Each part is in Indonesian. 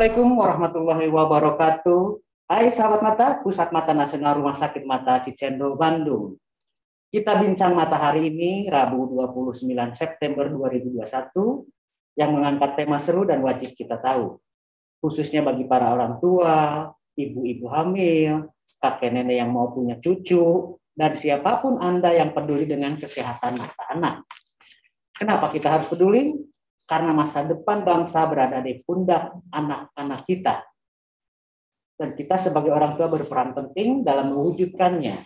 Assalamualaikum warahmatullahi wabarakatuh. Hai sahabat mata, Pusat Mata Nasional Rumah Sakit Mata Cicendo, Bandung. Kita bincang mata hari ini, Rabu 29 September 2021, yang mengangkat tema seru dan wajib kita tahu. Khususnya bagi para orang tua, ibu-ibu hamil, kakek nenek yang mau punya cucu, dan siapapun Anda yang peduli dengan kesehatan mata anak. Kenapa kita harus peduli? Karena masa depan bangsa berada di pundak anak-anak kita. Dan kita sebagai orang tua berperan penting dalam mewujudkannya.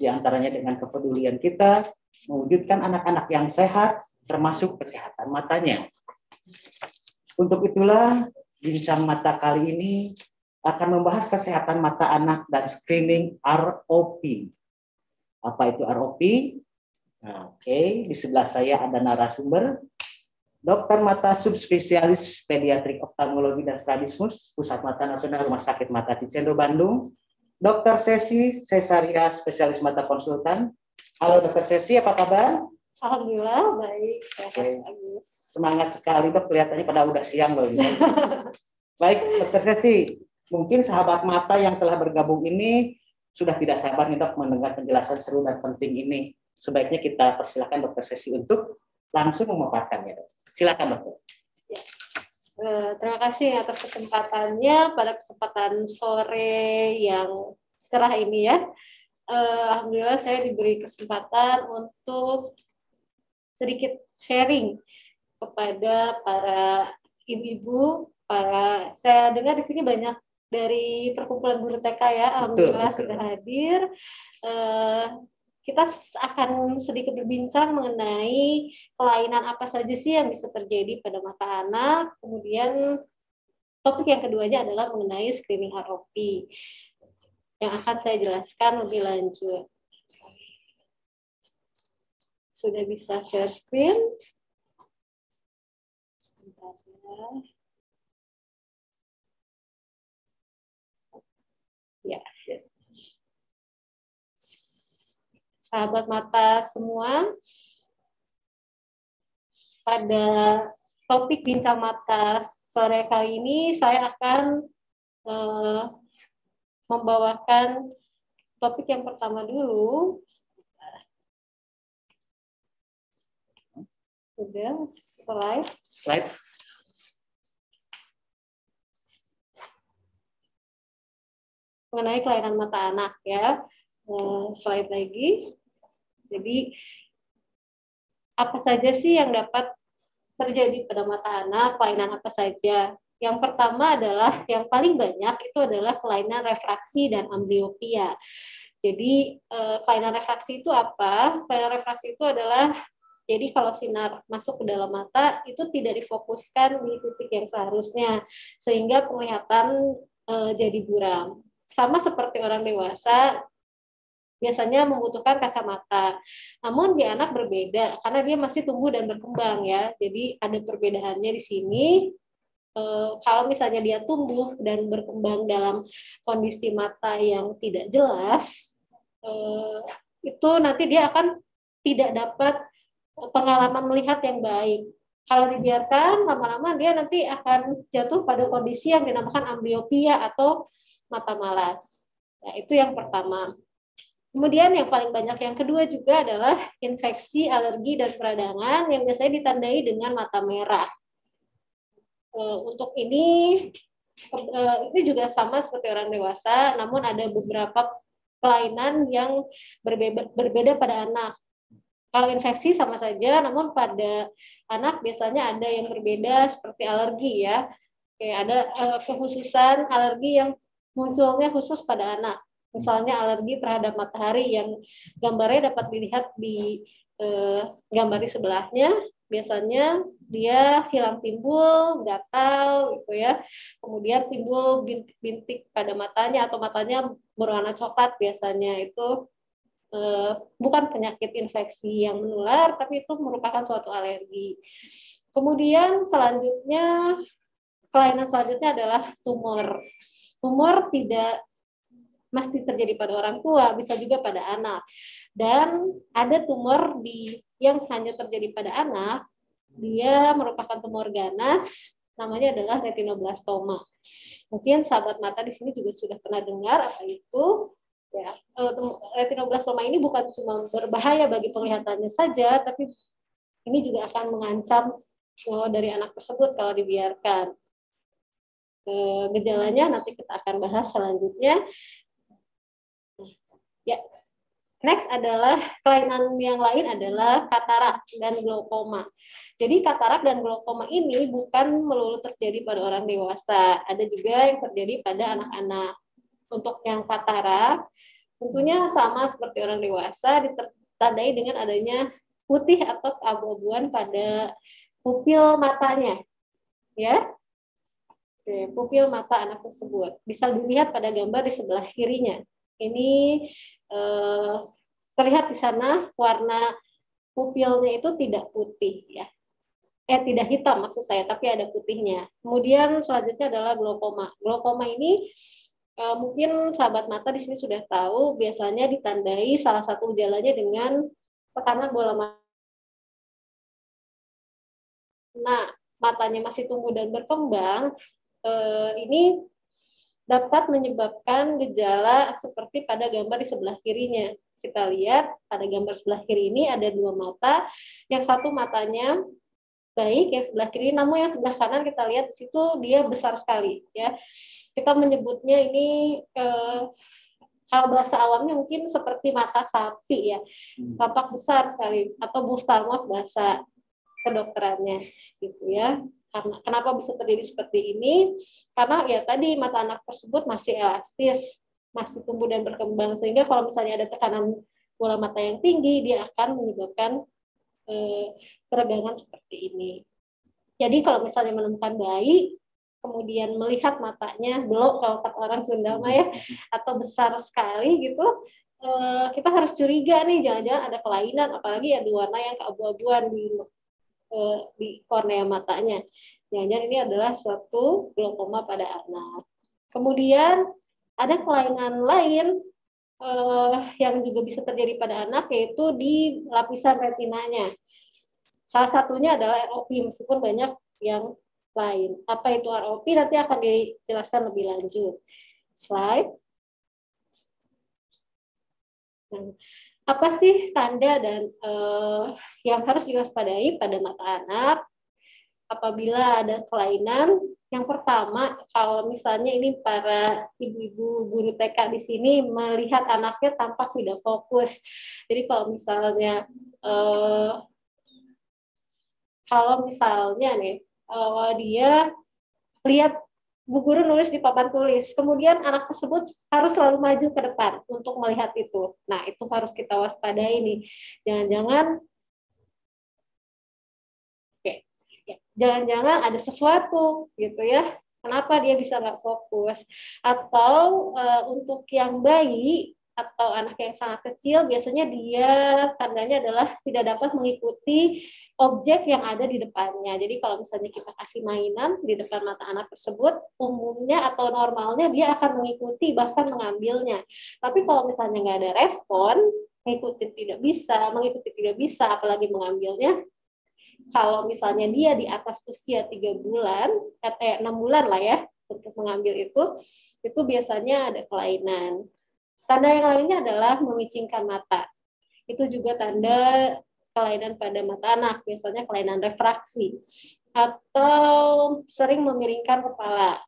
Di antaranya dengan kepedulian kita, mewujudkan anak-anak yang sehat, termasuk kesehatan matanya. Untuk itulah, bincang mata kali ini akan membahas kesehatan mata anak dan screening ROP. Apa itu ROP? Nah, Oke, di sebelah saya ada narasumber, Dokter Mata Subspesialis Pediatrik Oftalmologi dan Strabismus, Pusat Mata Nasional Rumah Sakit Mata Cicendo, Bandung, Dokter Sesi Cesaria, Spesialis Mata Konsultan. Halo Dokter Sesi, apa kabar? Alhamdulillah, baik. Oke. Semangat sekali Dok, kelihatannya pada udah siang loh. Baik, Dokter Sesi, mungkin sahabat mata yang telah bergabung ini sudah tidak sabar nih Dok mendengar penjelasan seru dan penting ini. Sebaiknya kita persilakan Dokter Sesi untuk langsung memaparkannya, Dok. Silakan, Dokter. Ya. Terima kasih atas kesempatannya pada kesempatan sore yang cerah ini ya. Alhamdulillah saya diberi kesempatan untuk sedikit sharing kepada para ibu-ibu, saya dengar di sini banyak dari perkumpulan guru TK ya. Alhamdulillah betul. Sudah hadir. Kita akan sedikit berbincang mengenai kelainan apa saja sih yang bisa terjadi pada mata anak. Kemudian topik yang keduanya adalah mengenai screening ROP yang akan saya jelaskan lebih lanjut. Sudah bisa share screen? Sebentar ya. Ya. Sahabat mata semua, pada topik bincang mata sore kali ini saya akan membawakan topik yang pertama dulu. Udah, slide. Mengenai kelainan mata anak ya. Slide lagi. Jadi apa saja sih yang dapat terjadi pada mata anak, kelainan apa saja? Yang pertama adalah yang paling banyak itu adalah kelainan refraksi dan amblyopia. Jadi kelainan refraksi itu apa? Kelainan refraksi itu adalah jadi kalau sinar masuk ke dalam mata itu tidak difokuskan di titik yang seharusnya sehingga penglihatan jadi buram. Sama seperti orang dewasa biasanya membutuhkan kacamata. Namun di anak berbeda karena dia masih tumbuh dan berkembang ya. Jadi ada perbedaannya di sini. Kalau misalnya dia tumbuh dan berkembang dalam kondisi mata yang tidak jelas, itu nanti dia akan tidak dapat pengalaman melihat yang baik. Kalau dibiarkan lama-lama dia nanti akan jatuh pada kondisi yang dinamakan amblyopia atau mata malas. Nah, itu yang pertama. Kemudian yang paling banyak yang kedua juga adalah infeksi, alergi, dan peradangan yang biasanya ditandai dengan mata merah. Untuk ini juga sama seperti orang dewasa, namun ada beberapa kelainan yang berbeda pada anak. Kalau infeksi sama saja, namun pada anak biasanya ada yang berbeda seperti alergi ya. Ada kekhususan alergi yang munculnya khusus pada anak. Misalnya alergi terhadap matahari yang gambarnya dapat dilihat di gambar di sebelahnya. Biasanya dia hilang timbul, gatal gitu ya. Kemudian timbul bintik pada matanya atau matanya berwarna coklat biasanya. Itu bukan penyakit infeksi yang menular, tapi itu merupakan suatu alergi. Kemudian kelainan selanjutnya adalah tumor. Tumor tidak mesti terjadi pada orang tua, bisa juga pada anak. Dan ada tumor yang hanya terjadi pada anak, dia merupakan tumor ganas, namanya adalah retinoblastoma. Mungkin sahabat mata di sini juga sudah pernah dengar apa itu. Ya, retinoblastoma ini bukan cuma berbahaya bagi penglihatannya saja, tapi ini juga akan mengancam dari anak tersebut kalau dibiarkan. Gejalanya nanti kita akan bahas selanjutnya. Ya, next adalah kelainan yang lain adalah katarak dan glaukoma. Jadi katarak dan glaukoma ini bukan melulu terjadi pada orang dewasa, ada juga yang terjadi pada anak-anak. Untuk yang katarak, tentunya sama seperti orang dewasa, ditandai dengan adanya putih atau keabu-abuan pada pupil matanya, ya. Pupil mata anak tersebut bisa dilihat pada gambar di sebelah kirinya. Ini terlihat di sana warna pupilnya itu tidak putih, ya. Tidak hitam maksud saya, tapi ada putihnya. Kemudian selanjutnya adalah glaukoma. Glaukoma ini mungkin sahabat mata di sini sudah tahu, biasanya ditandai salah satu gejalanya dengan tekanan bola mata. Nah, matanya masih tumbuh dan berkembang, ini dapat menyebabkan gejala seperti pada gambar di sebelah kirinya. Kita lihat pada gambar sebelah kiri ini ada dua mata, yang satu matanya baik, yang sebelah kiri, namun yang sebelah kanan kita lihat di situ dia besar sekali, ya. Kita menyebutnya ini kalau bahasa awamnya mungkin seperti mata sapi, ya, tampak besar sekali, atau buftalmos bahasa kedokterannya, gitu ya. Karena kenapa bisa terjadi seperti ini? Karena ya tadi mata anak tersebut masih elastis, masih tumbuh dan berkembang, sehingga kalau misalnya ada tekanan bola mata yang tinggi, dia akan menyebabkan peregangan seperti ini. Jadi kalau misalnya menemukan bayi, kemudian melihat matanya belok kalau kata orang Sunda ya, atau besar sekali gitu, kita harus curiga nih, jangan-jangan ada kelainan, apalagi ada warna yang keabu-abuan di kornea matanya. Jangan-jangan ini adalah suatu glaukoma pada anak. Kemudian ada kelainan lain yang juga bisa terjadi pada anak, yaitu di lapisan retinanya. Salah satunya adalah ROP, meskipun banyak yang lain. Apa itu ROP nanti akan dijelaskan lebih lanjut. Slide. Nah, apa sih tanda dan yang harus diwaspadai pada mata anak apabila ada kelainan? Yang pertama, kalau misalnya ini para ibu-ibu guru TK di sini melihat anaknya tampak tidak fokus. Jadi kalau misalnya nih dia lihat Bu Guru nulis di papan tulis, kemudian anak tersebut harus selalu maju ke depan untuk melihat itu. Nah, itu harus kita waspadai nih. Jangan-jangan ada sesuatu gitu ya. Kenapa dia bisa nggak fokus? Atau untuk yang bayi atau anak yang sangat kecil, biasanya dia tandanya adalah tidak dapat mengikuti objek yang ada di depannya. Jadi kalau misalnya kita kasih mainan di depan mata anak tersebut, umumnya atau normalnya dia akan mengikuti, bahkan mengambilnya. Tapi kalau misalnya nggak ada respon, mengikuti tidak bisa, apalagi mengambilnya. Kalau misalnya dia di atas usia 3 bulan, 6 bulan lah ya, untuk mengambil itu biasanya ada kelainan. Tanda yang lainnya adalah memicingkan mata. Itu juga tanda kelainan pada mata anak, biasanya kelainan refraksi. Atau sering memiringkan kepala.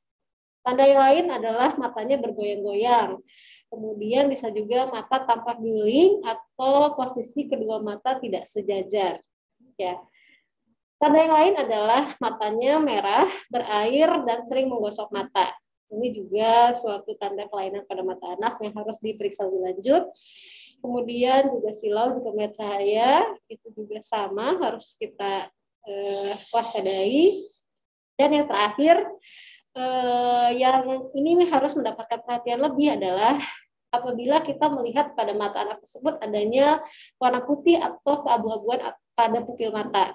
Tanda yang lain adalah matanya bergoyang-goyang. Kemudian bisa juga mata tampak guling atau posisi kedua mata tidak sejajar. Ya. Tanda yang lain adalah matanya merah, berair, dan sering menggosok mata. Ini juga suatu tanda kelainan pada mata anak yang harus diperiksa lebih lanjut. Kemudian juga silau, juga melihat cahaya, itu juga sama, harus kita waspadai. Dan yang terakhir, yang ini harus mendapatkan perhatian lebih adalah apabila kita melihat pada mata anak tersebut adanya warna putih atau keabu-abuan pada pupil mata.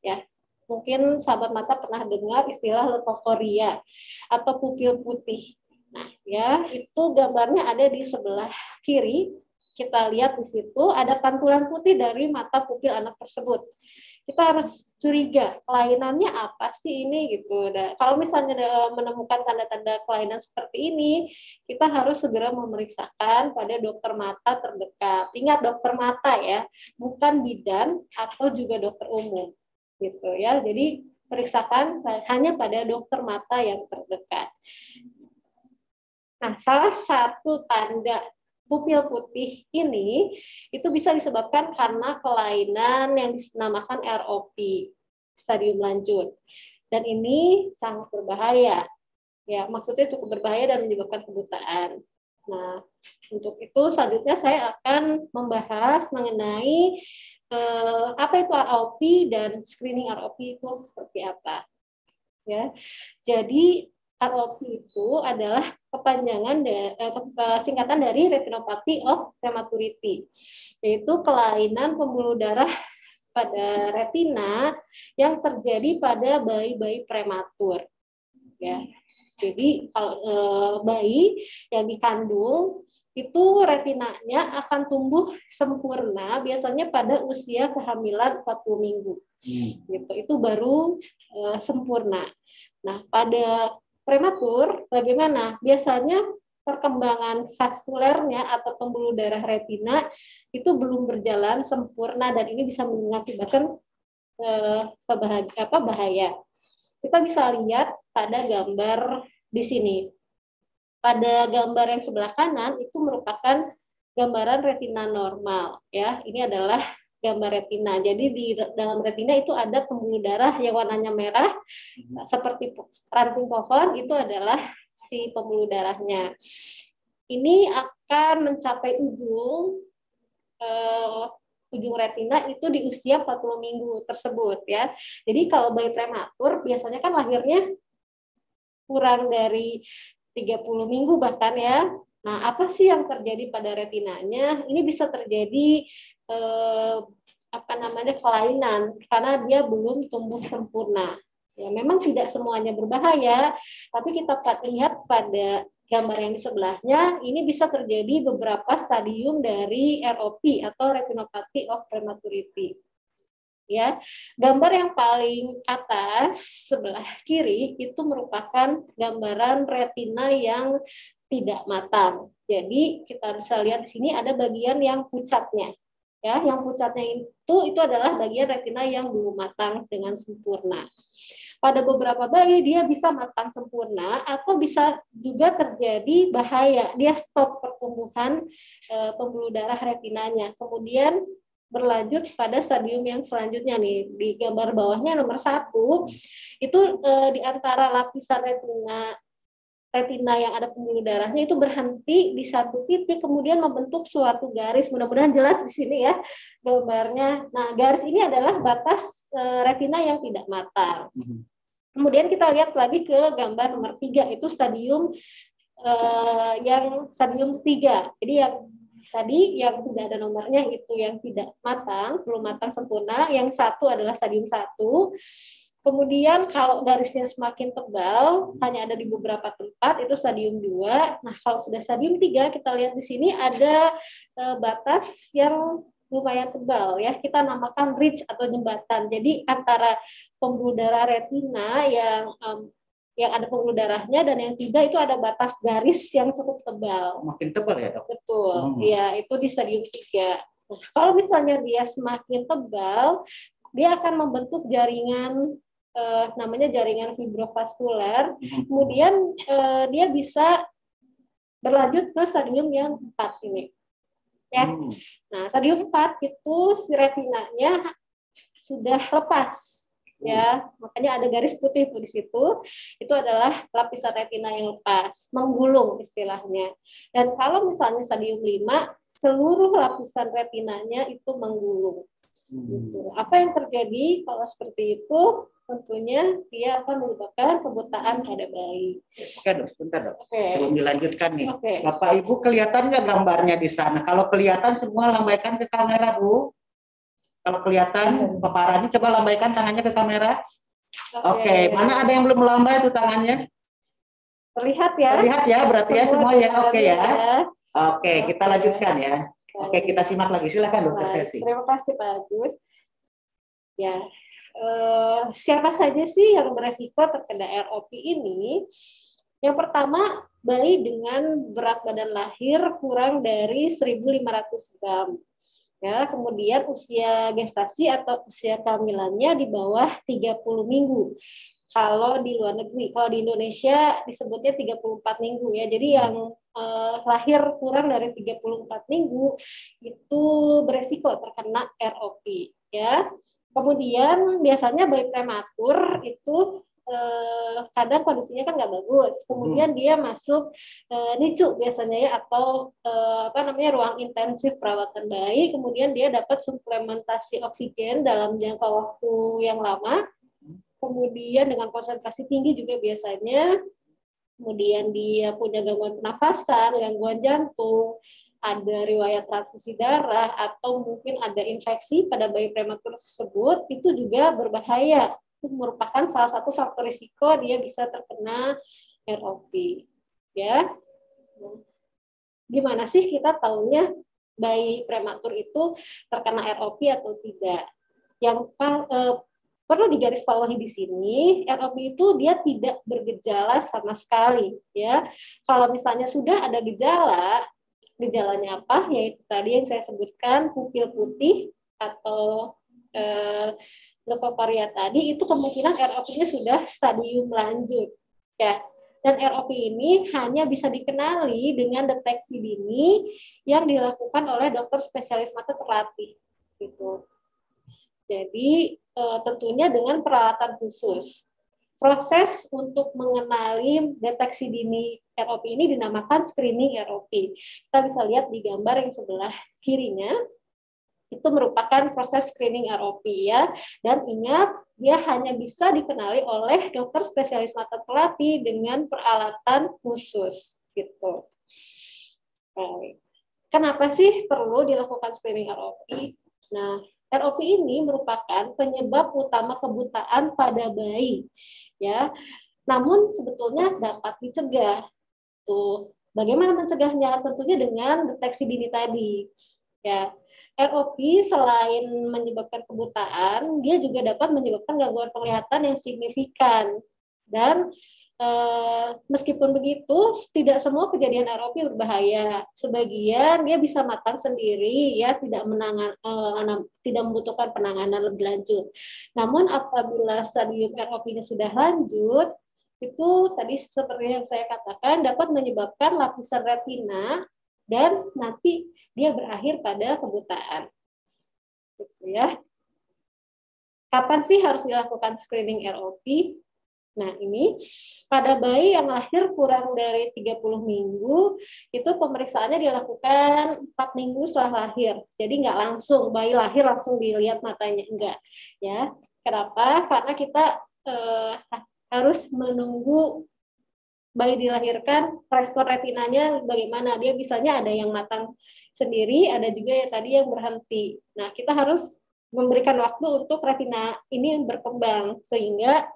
Ya, mungkin sahabat mata pernah dengar istilah leukokoria atau pupil putih. Nah, ya, itu gambarnya ada di sebelah kiri. Kita lihat di situ ada pantulan putih dari mata pupil anak tersebut. kita harus curiga kelainannya apa sih ini gitu. Dan kalau misalnya menemukan tanda-tanda kelainan seperti ini, kita harus segera memeriksakan pada dokter mata terdekat. Ingat dokter mata ya, bukan bidan atau juga dokter umum gitu ya. Jadi periksakan hanya pada dokter mata yang terdekat. Nah, salah satu tanda pupil putih ini itu bisa disebabkan karena kelainan yang dinamakan ROP, stadium lanjut. Dan ini sangat berbahaya. Ya, maksudnya cukup berbahaya dan menyebabkan kebutaan. Nah, untuk itu selanjutnya saya akan membahas mengenai apa itu ROP dan screening ROP itu seperti apa. Ya. Jadi ROP itu adalah kepanjangan singkatan dari retinopathy of prematurity, yaitu kelainan pembuluh darah pada retina yang terjadi pada bayi-bayi prematur. Ya, jadi kalau bayi yang dikandung itu retinanya akan tumbuh sempurna biasanya pada usia kehamilan 40 minggu. Gitu. Itu baru sempurna. Nah, pada prematur bagaimana? Biasanya perkembangan vaskulernya atau pembuluh darah retina itu belum berjalan sempurna dan ini bisa mengakibatkan bahaya. Kita bisa lihat pada gambar di sini. Pada gambar yang sebelah kanan itu merupakan gambaran retina normal ya. Ini adalah gambar retina. Jadi di dalam retina itu ada pembuluh darah yang warnanya merah seperti ranting pohon, itu adalah si pembuluh darahnya. Ini akan mencapai ujung retina itu di usia 40 minggu tersebut ya. Jadi kalau bayi prematur biasanya kan lahirnya kurang dari 30 minggu bahkan ya. Nah, apa sih yang terjadi pada retinanya? Ini bisa terjadi kelainan karena dia belum tumbuh sempurna. Ya, memang tidak semuanya berbahaya, tapi kita lihat pada gambar yang di sebelahnya, ini bisa terjadi beberapa stadium dari ROP atau retinopathy of prematurity. Ya, gambar yang paling atas sebelah kiri itu merupakan gambaran retina yang tidak matang. Jadi kita bisa lihat di sini ada bagian yang pucatnya. Ya, yang pucatnya itu adalah bagian retina yang belum matang dengan sempurna. Pada beberapa bayi dia bisa matang sempurna atau bisa juga terjadi bahaya. Dia stop pertumbuhan pembuluh darah retinanya. Kemudian berlanjut pada stadium yang selanjutnya nih. Di gambar bawahnya nomor 1 itu di antara lapisan retina yang ada pembuluh darahnya itu berhenti di satu titik, kemudian membentuk suatu garis. Mudah-mudahan jelas di sini ya gambarnya. Nah, garis ini adalah batas retina yang tidak matang. Kemudian kita lihat lagi ke gambar nomor 3, itu stadium yang stadium 3. Jadi yang tadi yang tidak ada nomornya itu yang tidak matang, belum matang sempurna. Yang 1 adalah stadium 1. Kemudian kalau garisnya semakin tebal, hanya ada di beberapa tempat, itu stadium 2. Nah, kalau sudah stadium 3, kita lihat di sini ada batas yang lumayan tebal ya. Kita namakan ridge atau jembatan. Jadi antara pembuluh darah retina yang ada pembuluh darahnya dan yang tidak itu ada batas garis yang cukup tebal. Makin tebal ya, Dok? Betul. Ya, itu di stadium 3. Nah, kalau misalnya dia semakin tebal, dia akan membentuk jaringan namanya jaringan fibrovaskuler. Kemudian dia bisa berlanjut ke stadium yang 4 ini. Ya. Nah, stadium 4 itu si retinanya sudah lepas. Ya, makanya ada garis putih tuh di situ. Itu adalah lapisan retina yang lepas, menggulung istilahnya. Dan kalau misalnya stadium 5, seluruh lapisan retinanya itu menggulung. Gitu. Apa yang terjadi kalau seperti itu? Tentunya dia akan menyebabkan kebutaan pada bayi. Oke, Dok, sebentar, Dok. Sebelum dilanjutkan nih. Bapak Ibu kelihatan nggak gambarnya di sana? Kalau kelihatan semua lambaikan ke kamera, Bu. Kalau kelihatan paparannya, coba lambaikan tangannya ke kamera. Oke. Mana ada yang belum melambai tuh tangannya? Terlihat ya? Terlihat ya, berarti ya semua ya. Oke ya. Oke, kita lanjutkan ya. Oke, kita simak lagi. Silakan, Dokter Sesi. Terima kasih, Pak Agus. Ya, siapa saja sih yang beresiko terkena ROP ini? Yang pertama, bayi dengan berat badan lahir kurang dari 1.500 gram. Ya, kemudian usia gestasi atau usia kehamilannya di bawah 30 minggu. Kalau di luar negeri, kalau di Indonesia disebutnya 34 minggu ya. Jadi yang lahir kurang dari 34 minggu itu beresiko terkena ROP ya. Kemudian biasanya bayi prematur itu kadang kondisinya kan nggak bagus. Kemudian dia masuk NICU biasanya ya, atau ruang intensif perawatan bayi. Kemudian dia dapat suplementasi oksigen dalam jangka waktu yang lama. Kemudian dengan konsentrasi tinggi juga biasanya. Kemudian dia punya gangguan pernafasan, gangguan jantung, ada riwayat transfusi darah, atau mungkin ada infeksi pada bayi prematur tersebut, itu juga berbahaya. Itu merupakan salah satu faktor risiko dia bisa terkena ROP. Ya, gimana sih kita tahunya bayi prematur itu terkena ROP atau tidak? Yang perlu digarisbawahi di sini, ROP itu dia tidak bergejala sama sekali, ya. Kalau misalnya sudah ada gejala, gejalanya apa? Yaitu tadi yang saya sebutkan, pupil putih atau leukoparia tadi, itu kemungkinan ROP-nya sudah stadium lanjut, ya. Dan ROP ini hanya bisa dikenali dengan deteksi dini yang dilakukan oleh dokter spesialis mata terlatih, gitu. Jadi tentunya dengan peralatan khusus. Proses untuk mengenali deteksi dini ROP ini dinamakan screening ROP. Kita bisa lihat di gambar yang sebelah kirinya, itu merupakan proses screening ROP ya. Dan ingat, dia hanya bisa dikenali oleh dokter spesialis mata terlatih dengan peralatan khusus. Gitu. Kenapa sih perlu dilakukan screening ROP? Nah, ROP ini merupakan penyebab utama kebutaan pada bayi, ya. Namun sebetulnya dapat dicegah. Tuh, bagaimana mencegahnya? Tentunya dengan deteksi dini tadi. Ya, ROP selain menyebabkan kebutaan, dia juga dapat menyebabkan gangguan penglihatan yang signifikan. Dan meskipun begitu, tidak semua kejadian ROP berbahaya. Sebagian dia bisa matang sendiri, ya, tidak membutuhkan penanganan lebih lanjut. Namun apabila stadium ROP-nya sudah lanjut, itu tadi seperti yang saya katakan dapat menyebabkan lapisan retina dan nanti dia berakhir pada kebutaan. Gitu ya. Kapan sih harus dilakukan screening ROP? Nah, ini pada bayi yang lahir kurang dari 30 minggu, itu pemeriksaannya dilakukan 4 minggu setelah lahir. Jadi nggak langsung, bayi lahir langsung dilihat matanya, enggak. Ya, kenapa? Karena kita harus menunggu bayi dilahirkan, respon retinanya bagaimana. Dia bisanya ada yang matang sendiri, ada juga yang tadi yang berhenti. Nah, kita harus memberikan waktu untuk retina ini berkembang, sehingga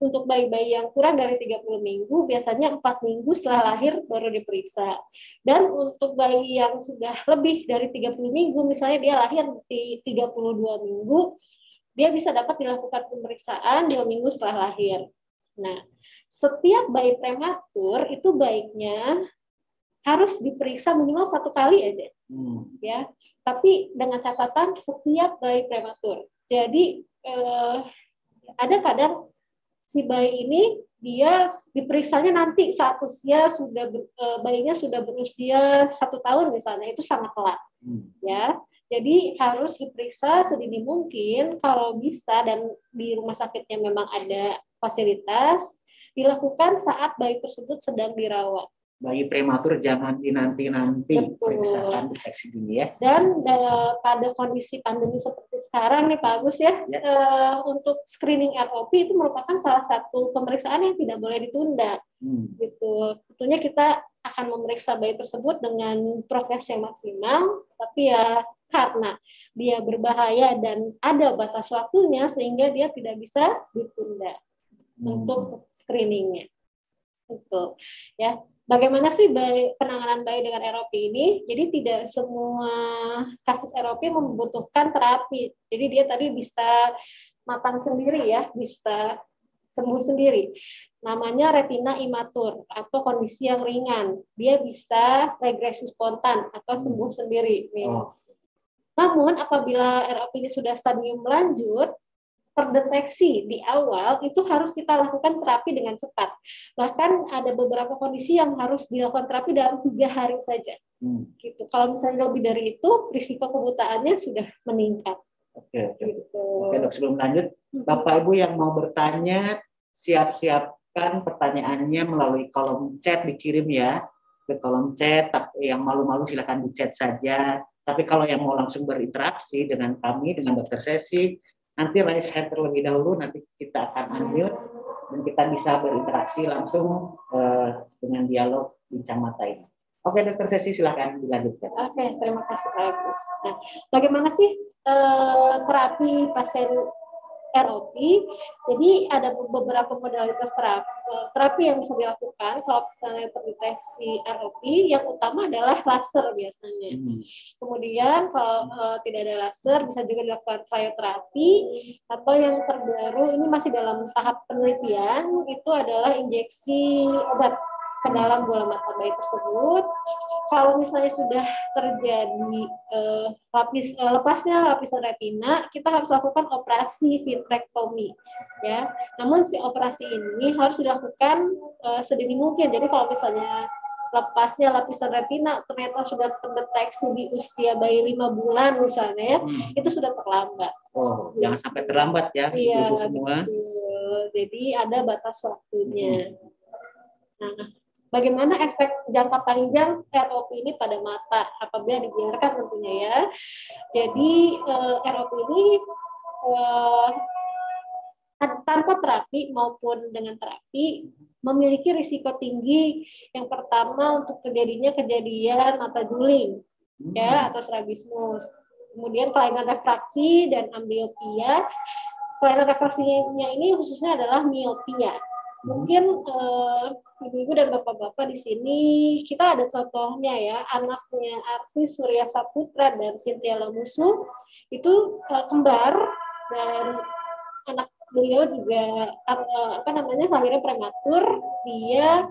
untuk bayi-bayi yang kurang dari 30 minggu, biasanya 4 minggu setelah lahir baru diperiksa. Dan untuk bayi yang sudah lebih dari 30 minggu, misalnya dia lahir di 32 minggu, dia bisa dapat dilakukan pemeriksaan 2 minggu setelah lahir. Nah, setiap bayi prematur itu baiknya harus diperiksa minimal 1 kali aja. Ya, tapi dengan catatan setiap bayi prematur. Jadi ada kadang si bayi ini dia diperiksanya nanti saat usia sudah bayinya sudah berusia 1 tahun misalnya, itu sangat telat. Ya, jadi harus diperiksa sedini mungkin, kalau bisa dan di rumah sakitnya memang ada fasilitas, dilakukan saat bayi tersebut sedang dirawat. Bayi prematur jangan dinanti-nanti, periksakan deteksi dini ya. Dan pada kondisi pandemi seperti sekarang nih Pak Agus ya, untuk screening ROP itu merupakan salah satu pemeriksaan yang tidak boleh ditunda. Gitu. Tentunya kita akan memeriksa bayi tersebut dengan prokes yang maksimal, tapi ya karena dia berbahaya dan ada batas waktunya sehingga dia tidak bisa ditunda untuk screeningnya. Itu ya. Bagaimana sih penanganan bayi dengan ROP ini? Jadi tidak semua kasus ROP membutuhkan terapi. Jadi dia tadi bisa matang sendiri ya, bisa sembuh sendiri. Namanya retina imatur atau kondisi yang ringan. Dia bisa regresi spontan atau sembuh sendiri. Nih. Namun apabila ROP ini sudah stadium lanjut, terdeteksi di awal, itu harus kita lakukan terapi dengan cepat. Bahkan ada beberapa kondisi yang harus dilakukan terapi dalam 3 hari saja. Gitu. Kalau misalnya lebih dari itu, risiko kebutaannya sudah meningkat. Oke. Gitu. Oke dok, sebelum lanjut, Bapak Ibu yang mau bertanya, siap-siapkan pertanyaannya melalui kolom chat, dikirim ya ke kolom chat. Yang malu-malu silakan di chat saja. Tapi kalau yang mau langsung berinteraksi dengan kami, dengan Dokter Sesi, nanti raise hand terlebih dahulu, nanti kita akan unmute dan kita bisa berinteraksi langsung dengan dialog bincang mata ini. Oke, Dokter Sesi silakan dilanjutkan. Oke, terima kasih Pak Agus. Nah, bagaimana sih terapi pasien ROP? Jadi ada beberapa modalitas terapi yang bisa dilakukan kalau misalnya terdeteksi ROP. Yang utama adalah laser biasanya. Kemudian kalau tidak ada laser bisa juga dilakukan cryoterapi, atau yang terbaru ini masih dalam tahap penelitian itu adalah injeksi obat ke dalam bola mata bayi tersebut. Kalau misalnya sudah terjadi lepasnya lapisan retina, kita harus lakukan operasi vitrektomi, ya. Namun si operasi ini harus dilakukan sedini mungkin. Jadi kalau misalnya lepasnya lapisan retina ternyata sudah terdeteksi di usia bayi 5 bulan misalnya, itu sudah terlambat. Jangan sampai terlambat ya, iya, ibu semua. Betul. Jadi ada batas waktunya. Nah, bagaimana efek jangka panjang ROP ini pada mata apabila dibiarkan tentunya ya. Jadi ROP ini tanpa terapi maupun dengan terapi memiliki risiko tinggi. Yang pertama untuk terjadinya kejadian mata juling ya atau strabismus. Kemudian kelainan refraksi dan ambliopia. Kelainan refraksinya ini khususnya adalah miopia. Mungkin ibu-ibu dan bapak-bapak di sini kita ada contohnya ya, anaknya artis Surya Saputra dan Cynthia Lamusu itu kembar, dan anak beliau juga lahirnya prematur, dia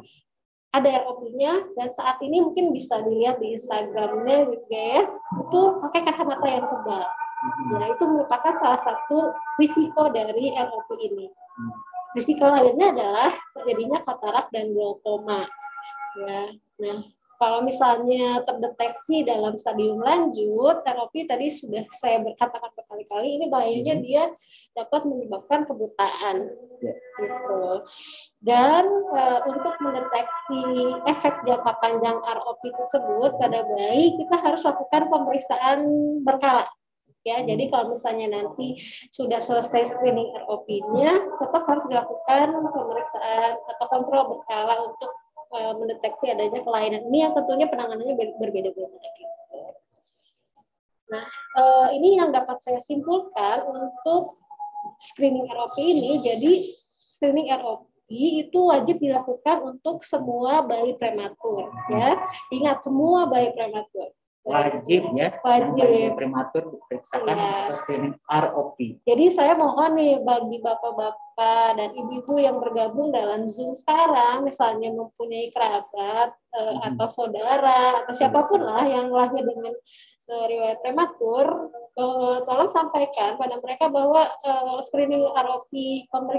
ada ROP-nya, dan saat ini mungkin bisa dilihat di Instagramnya juga ya, itu pakai kacamata yang tebal. Nah, itu merupakan salah satu risiko dari ROP ini. Risiko lainnya adalah terjadinya katarak dan glaukoma. Ya. Nah, kalau misalnya terdeteksi dalam stadium lanjut, ROP tadi sudah saya katakan berkali-kali, ini bahayanya dia dapat menyebabkan kebutaan. Gitu. Dan untuk mendeteksi efek jangka panjang ROP tersebut pada bayi, kita harus lakukan pemeriksaan berkala. Ya, jadi kalau misalnya nanti sudah selesai screening ROP-nya, tetap harus dilakukan pemeriksaan atau kontrol berkala untuk mendeteksi adanya kelainan. Ini yang tentunya penanganannya berbeda-beda. Gitu. Nah, ini yang dapat saya simpulkan untuk screening ROP ini. Jadi screening ROP itu wajib dilakukan untuk semua bayi prematur. Ya, ingat semua bayi prematur. Wajib ya, wajib prematur diperiksakan atau screening ROP. Jadi saya mohon nih bagi bapak-bapak dan ibu-ibu yang bergabung dalam Zoom sekarang, misalnya mempunyai kerabat atau saudara atau siapapun lah yang lahir dengan riwayat prematur, tolong sampaikan pada mereka bahwa screening ROP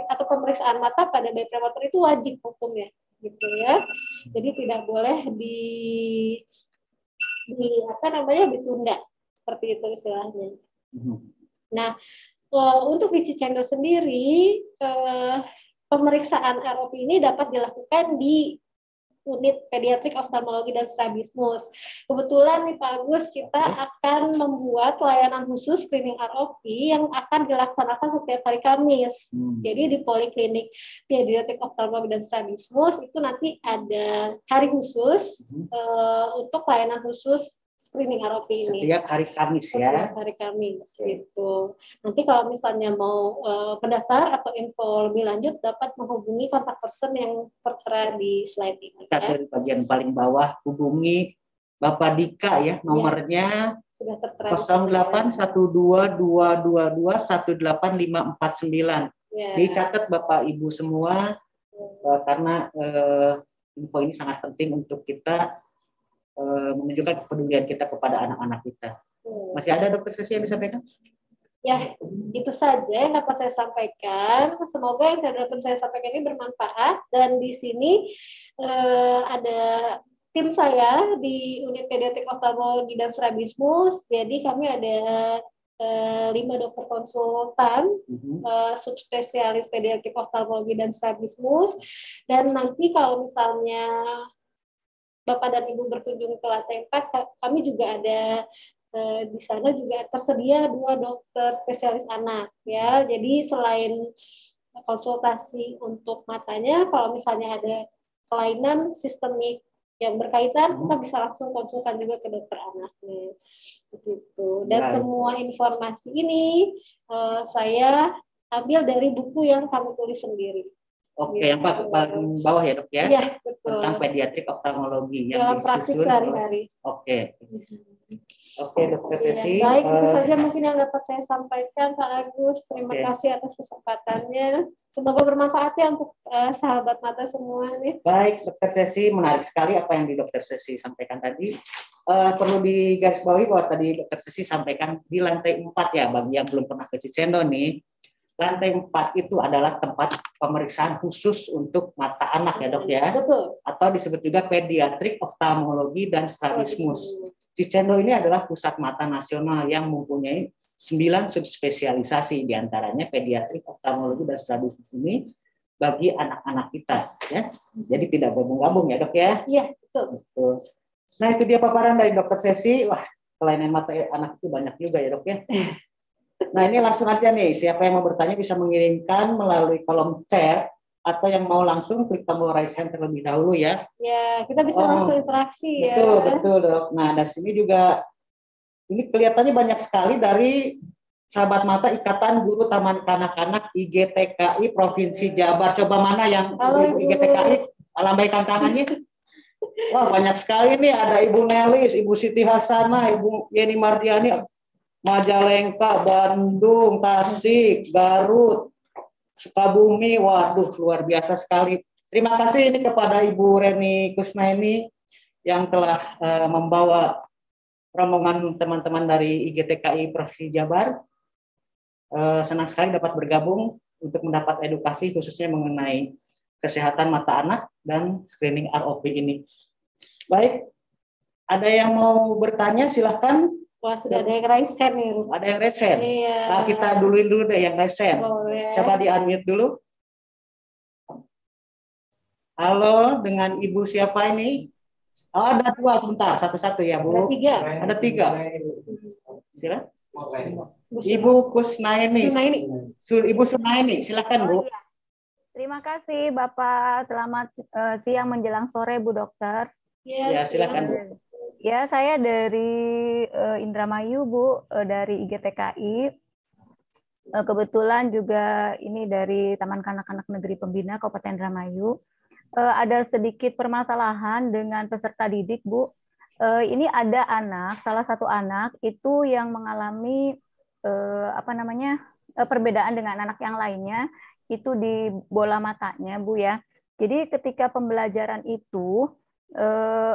atau pemeriksaan mata pada bayi prematur itu wajib hukumnya, gitu ya. Jadi tidak boleh ditunda seperti itu istilahnya. Nah, untuk di Cicendo sendiri pemeriksaan ROP ini dapat dilakukan di unit pediatrik oftalmologi dan strabismus. Kebetulan nih Pak Agus, kita akan membuat layanan khusus screening ROP yang akan dilaksanakan setiap hari Kamis. Jadi di Poliklinik Pediatrik Oftalmologi dan Strabismus itu nanti ada hari khusus untuk layanan khusus screening ROP ini. Setiap hari Kamis ya. Setiap hari Kamis gitu. Nanti kalau misalnya mau pendaftar atau info lebih lanjut dapat menghubungi kontak person yang tertera di slide ini. Kita dari bagian paling bawah hubungi Bapak Dika ya, nomornya sudah tertera 081222185549. Ya. Dicatat Bapak Ibu semua karena info ini sangat penting untuk kita menunjukkan kepedulian kita kepada anak-anak kita. Masih ada Dokter Sesi yang disampaikan? Ya, itu saja yang dapat saya sampaikan. Semoga yang dapat saya sampaikan ini bermanfaat. Dan di sini ada tim saya di unit pediatrik oftalmologi dan strabismus. Jadi kami ada 5 dokter konsultan, subspesialis pediatrik oftalmologi dan strabismus. Dan nanti kalau misalnya Bapak dan Ibu berkunjung ke lantai 4, kami juga ada di sana juga tersedia 2 dokter spesialis anak ya. Jadi selain konsultasi untuk matanya, kalau misalnya ada kelainan sistemik yang berkaitan, kita bisa langsung konsultan juga ke dokter anaknya. Begitu. Dan semua informasi ini saya ambil dari buku yang kami tulis sendiri. Oke, yang paling bawah ya Dok ya? Iya, betul. Tentang pediatrik oftalmologi yang dalam praktik sehari-hari. Oke. Oke, Dokter Sesi. Baik, itu saja mungkin yang dapat saya sampaikan, Pak Agus. Terima kasih atas kesempatannya. Semoga bermanfaat ya untuk sahabat mata semua nih. Baik, Dokter Sesi, menarik sekali apa yang di Dokter Sesi sampaikan tadi. Perlu digarisbawahi bahwa tadi Dokter Sesi sampaikan di lantai 4 ya, bagi yang belum pernah ke Cicendo nih. Lantai 4 itu adalah tempat pemeriksaan khusus untuk mata anak ya Dok ya. Betul. Atau disebut juga pediatrik oftalmologi dan strabismus. Cicendo ini adalah pusat mata nasional yang mempunyai 9 subspesialisasi, diantaranya pediatrik oftalmologi dan strabismus ini bagi anak-anak kita ya. Jadi tidak gabung-gabung ya Dok ya. Iya, betul. Nah itu dia paparan dari Dokter Sesi. Wah, kelainan mata anak itu banyak juga ya Dok ya. Nah ini langsung aja nih, siapa yang mau bertanya bisa mengirimkan melalui kolom chat atau yang mau langsung klik tombol raise hand terlebih dahulu ya. Ya, kita bisa langsung interaksi ya. Betul Dok. Nah dari sini juga ini kelihatannya banyak sekali dari sahabat mata Ikatan Guru Taman Kanak-Kanak IGTKI Provinsi Jabar. Coba mana yang IGTKI? Lambaikan tangannya. Wah banyak sekali nih, ada Ibu Nelis, Ibu Siti Hasanah, Ibu Yeni Mardiani, Majalengka, Bandung, Tasik, Garut, Sukabumi. Waduh, luar biasa sekali. Terima kasih ini kepada Ibu Reni Kusnaini yang telah membawa rombongan teman-teman dari IGTKI Provinsi Jabar. Senang sekali dapat bergabung untuk mendapat edukasi khususnya mengenai kesehatan mata anak dan screening ROP ini. Baik, ada yang mau bertanya silahkan. Wah, sudah ada yang raise hand nih. Ada yang raise hand? Iya. Nah, kita duluin dulu deh yang raise hand. Coba di-unmute dulu. Halo, dengan Ibu siapa ini? Oh, ada 2, sebentar. Satu-satu ya, Bu. Ada 3. Silakan. Ibu Kusnaini. Ibu Sunaini, silakan Bu. Oh, iya. Terima kasih Bapak. Selamat siang menjelang sore Bu Dokter. Ya, silakan Bu. Ya, saya dari Indramayu, Bu, dari IGTKI. Kebetulan juga ini dari Taman Kanak-Kanak Negeri Pembina Kabupaten Indramayu. Ada sedikit permasalahan dengan peserta didik, Bu. Ini ada anak, salah satu anak itu yang mengalami perbedaan dengan anak yang lainnya, itu di bola matanya, Bu ya. Jadi ketika pembelajaran itu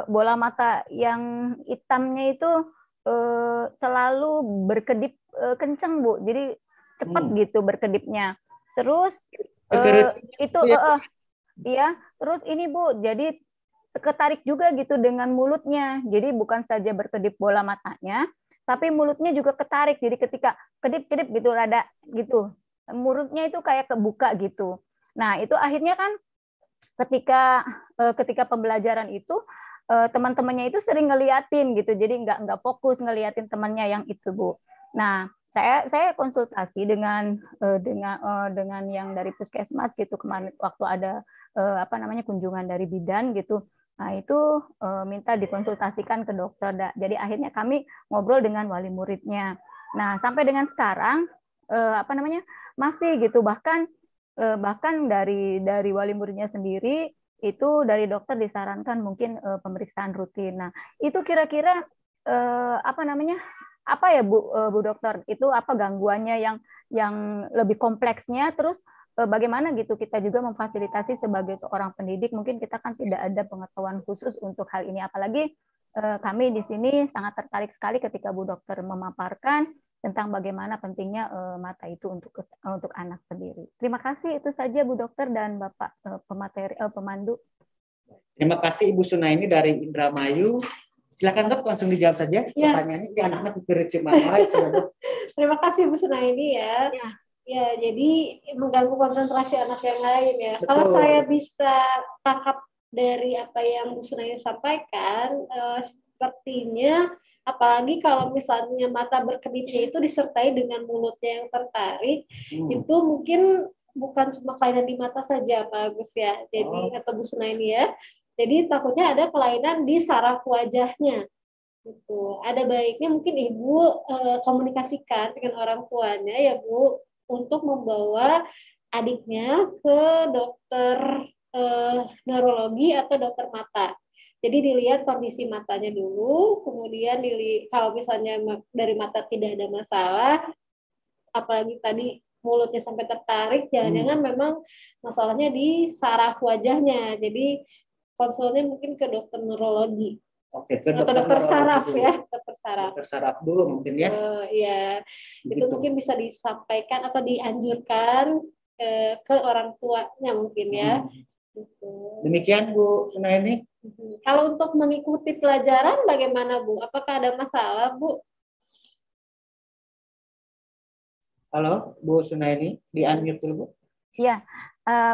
bola mata yang hitamnya itu selalu berkedip kenceng Bu, jadi cepat gitu berkedipnya. Terus terus ini Bu, jadi ketarik juga gitu dengan mulutnya. Jadi bukan saja berkedip bola matanya, tapi mulutnya juga ketarik. Jadi ketika kedip-kedip gitu rada gitu, mulutnya itu kayak kebuka gitu. Nah itu akhirnya kan ketika pembelajaran itu teman-temannya itu sering ngeliatin gitu, jadi nggak fokus ngeliatin temannya yang itu Bu. Nah saya konsultasi dengan yang dari puskesmas gitu kemarin waktu ada kunjungan dari bidan gitu. Nah, itu minta dikonsultasikan ke dokter. Jadi akhirnya kami ngobrol dengan wali muridnya. Nah, sampai dengan sekarang masih gitu, bahkan dari wali muridnya sendiri itu dari dokter disarankan mungkin pemeriksaan rutin. Nah, itu kira-kira apa ya Bu Dokter? Itu apa gangguannya yang lebih kompleksnya, terus bagaimana gitu kita juga memfasilitasi sebagai seorang pendidik, mungkin kita kan tidak ada pengetahuan khusus untuk hal ini, apalagi kami di sini sangat tertarik sekali ketika Bu Dokter memaparkan tentang bagaimana pentingnya mata itu untuk anak sendiri. Terima kasih, itu saja Bu Dokter dan Bapak pemandu. Terima kasih Ibu Sunaini dari Indramayu. Silakan Dok, langsung dijawab saja pertanyaannya. Di anaknya Terima kasih Bu Sunaini ya. Ya, jadi mengganggu konsentrasi anak yang lain ya. Betul. Kalau saya bisa tangkap dari apa yang Bu Sunaini sampaikan, sepertinya apalagi kalau misalnya mata berkedipnya itu disertai dengan mulutnya yang tertarik, itu mungkin bukan cuma kelainan di mata saja Pak Agus ya. Jadi atau Bu Sunaini ya. Jadi takutnya ada kelainan di saraf wajahnya. Gitu. Ada baiknya mungkin Ibu komunikasikan dengan orang tuanya ya Bu, untuk membawa adiknya ke dokter neurologi atau dokter mata. Jadi dilihat kondisi matanya dulu, kemudian kalau misalnya dari mata tidak ada masalah, apalagi tadi mulutnya sampai tertarik, jangan-jangan memang masalahnya di saraf wajahnya. Jadi konsulnya mungkin ke dokter neurologi. Oke, ke dokter saraf dulu. Ya, dokter saraf. Dokter saraf dulu mungkin ya. Iya, itu mungkin bisa disampaikan atau dianjurkan ke orang tuanya mungkin ya. Demikian Bu Sunaini. Kalau untuk mengikuti pelajaran bagaimana Bu? Apakah ada masalah Bu? Halo Bu Sunaini, di-unmute dulu Bu. Iya,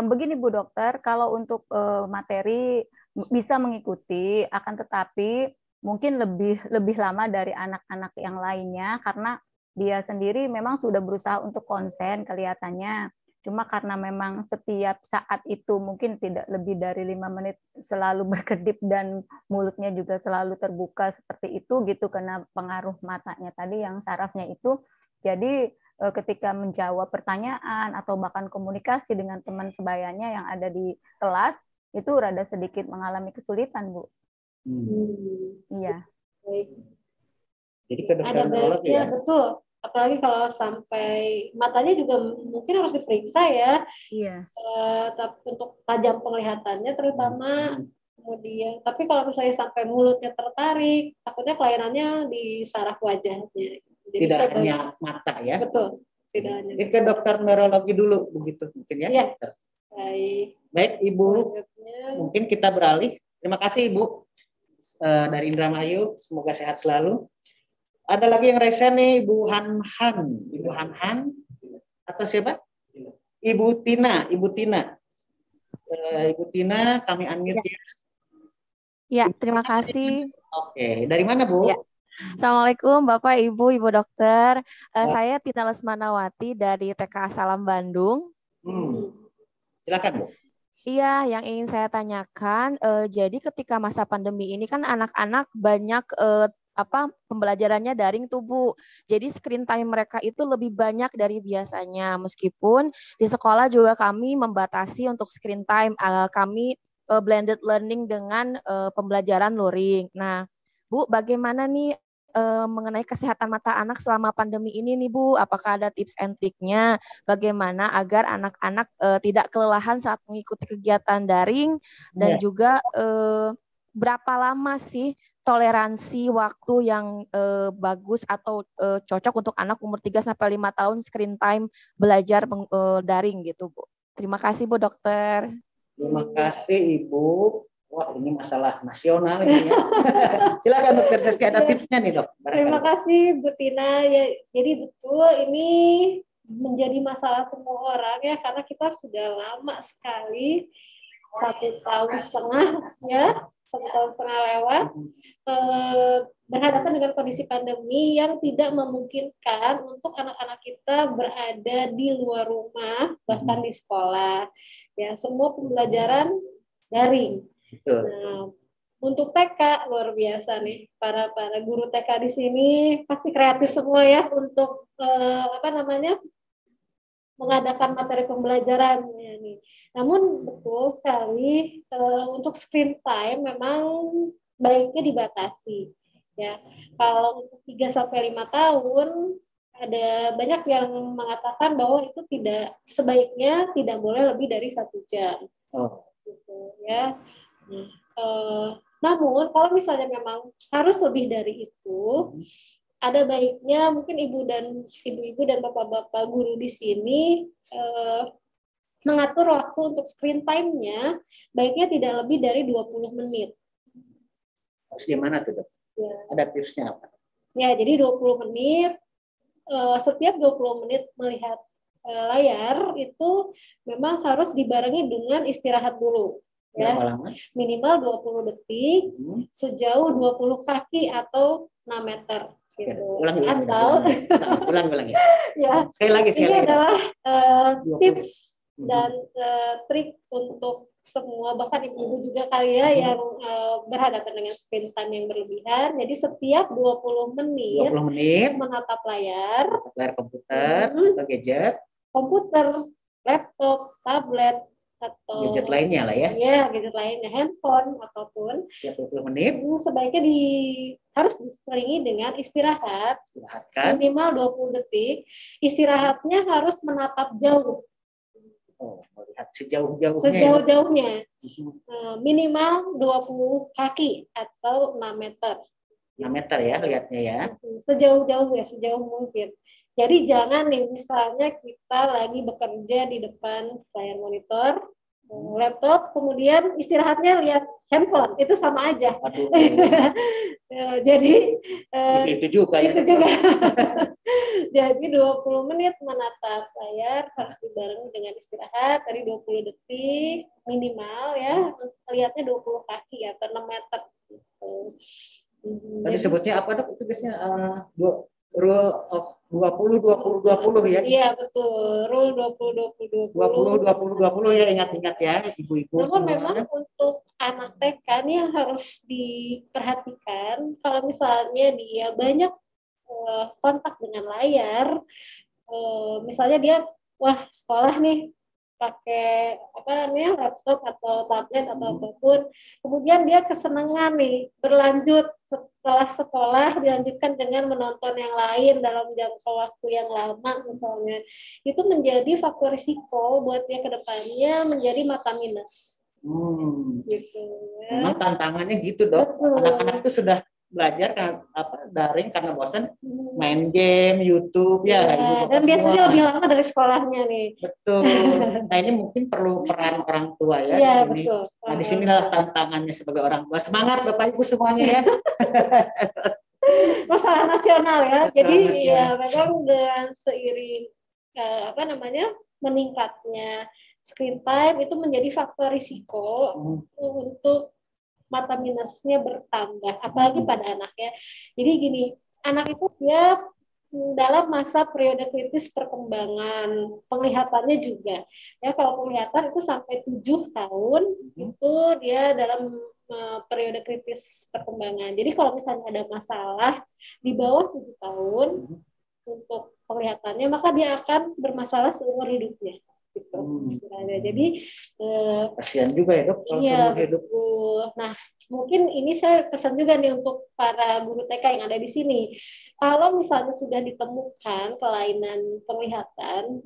begini Bu Dokter, kalau untuk materi bisa mengikuti, akan tetapi mungkin lebih lama dari anak-anak yang lainnya karena dia sendiri memang sudah berusaha untuk konsen kelihatannya. Cuma karena memang setiap saat itu mungkin tidak lebih dari 5 menit selalu berkedip dan mulutnya juga selalu terbuka seperti itu gitu, karena pengaruh matanya tadi yang sarafnya itu. Jadi ketika menjawab pertanyaan atau bahkan komunikasi dengan teman sebayanya yang ada di kelas, itu rada sedikit mengalami kesulitan, Bu. Iya. Baik. Jadi ke dokter ada baiknya ya? Betul. Apalagi kalau sampai matanya juga mungkin harus diperiksa ya. Iya. Untuk tajam penglihatannya terutama. Kemudian, tapi kalau misalnya sampai mulutnya tertarik, takutnya kelainannya di saraf wajahnya. Jadi tidak hanya mata ya. Betul. Tidak hanya. Ke dokter neurologi dulu begitu mungkin ya. Iya. Baik Ibu, mungkin kita beralih. Terima kasih Ibu dari Indramayu, semoga sehat selalu. Ada lagi yang resen nih, Ibu Han atau siapa? Ibu Tina. Ibu Tina, kami unmute ya. Ya, terima kasih. Oke, dari mana Bu? Ya. Assalamualaikum Bapak, Ibu Dokter. Saya Tina Lesmanawati dari TK Salam Bandung. Silakan Bu. Iya, yang ingin saya tanyakan, jadi ketika masa pandemi ini kan anak-anak banyak pembelajarannya daring tuh Bu. Jadi screen time mereka itu lebih banyak dari biasanya. Meskipun di sekolah juga kami membatasi untuk screen time. Kami blended learning dengan pembelajaran luring. Nah, Bu, bagaimana nih mengenai kesehatan mata anak selama pandemi ini nih Bu? Apakah ada tips and triknya? Bagaimana agar anak-anak tidak kelelahan saat mengikuti kegiatan daring dan juga berapa lama sih toleransi waktu yang bagus atau cocok untuk anak umur 3-5 tahun screen time belajar daring gitu Bu? Terima kasih Bu Dokter. Terima kasih Ibu. Wah, ini masalah nasional ini ya. Silakan Dokter Seski, ada tipsnya nih Dok. Terima kasih Bu Tina. Ya, jadi betul ini menjadi masalah semua orang ya, karena kita sudah lama sekali 1,5 tahun ya, 1,5 tahun lewat berhadapan dengan kondisi pandemi yang tidak memungkinkan untuk anak-anak kita berada di luar rumah bahkan di sekolah ya, semua pembelajaran daring. Betul. Nah, Untuk TK luar biasa nih, para guru TK di sini pasti kreatif semua ya untuk mengadakan materi pembelajaran ya nih. Namun betul sekali untuk screen time memang baiknya dibatasi ya. Kalau untuk 3 sampai 5 tahun ada banyak yang mengatakan bahwa itu sebaiknya tidak boleh lebih dari 1 jam. Gitu ya. Namun kalau misalnya memang harus lebih dari itu, ada baiknya mungkin ibu-ibu dan bapak-bapak guru di sini mengatur waktu untuk screen time-nya baiknya tidak lebih dari 20 menit. Harus gimana tuh, Dok? Ya. Ada tipsnya apa? Ya, jadi 20 menit, setiap 20 menit melihat layar itu memang harus dibarengi dengan istirahat dulu. Ya, minimal 20 detik, sejauh 20 kaki atau 6 meter. Gitu. Ulangi. Ya, sekali lagi. Ini adalah tips dan trik untuk semua, bahkan ibu-ibu juga kali ya yang berhadapan dengan screen time yang berlebihan. Jadi setiap 20 menit menatap layar komputer atau gadget, laptop, tablet, atau gadget lainnya lah ya. Iya, gadget lainnya, handphone ataupun setiap 20 menit sebaiknya harus diselingi dengan istirahat minimal 20 detik. Istirahatnya harus menatap jauh. Melihat sejauh-jauhnya. Sejauh-jauhnya. Minimal 20 kaki atau 6 meter. 6 meter ya lihatnya ya. Sejauh mungkin. Jadi jangan nih misalnya kita lagi bekerja di depan layar monitor, laptop, kemudian istirahatnya lihat handphone, itu sama aja. Jadi itu juga ya. Jadi 20 menit menatap layar harus dibarengi dengan istirahat dari 20 detik minimal ya, lihatnya 20 kaki atau 6 meter gitu. Tadi sebutnya apa, Dok? Itu biasanya rule of 20 ya. Iya, betul. Rule 20 ya, ingat-ingat ya ibu-ibu. Namun memang untuk anak TK ini yang harus diperhatikan, kalau misalnya dia banyak kontak dengan layar, misalnya dia sekolah nih pakai laptop atau tablet atau apapun, kemudian dia kesenangan nih berlanjut setelah sekolah dilanjutkan dengan menonton yang lain dalam jangka waktu yang lama misalnya, itu menjadi faktor risiko buat dia kedepannya menjadi mata minus. Gitu ya. Memang tantangannya gitu, Dok. Anak-anak itu sudah belajar daring karena bosan main game, YouTube ya. Dan biasanya lebih lama dari sekolahnya nih. Betul. Nah ini mungkin perlu peran orang tua ya. Iya, di sini. Betul. Nah di sinilah tantangannya sebagai orang tua. Semangat Bapak Ibu semuanya ya. Masalah nasional ya. Jadi ya memang dengan seiring meningkatnya screen time itu menjadi faktor risiko untuk mata minusnya bertambah, apalagi pada anak ya. Jadi gini, anak itu dia dalam masa periode kritis perkembangan, penglihatannya juga. Ya kalau penglihatan itu sampai 7 tahun itu dia dalam periode kritis perkembangan. Jadi kalau misalnya ada masalah di bawah 7 tahun untuk penglihatannya, maka dia akan bermasalah seumur hidupnya. Gitu. Jadi kasihan juga ya, Dok. Iya, betul. Nah, mungkin ini saya pesan juga nih untuk para guru TK yang ada di sini. Kalau misalnya sudah ditemukan kelainan penglihatan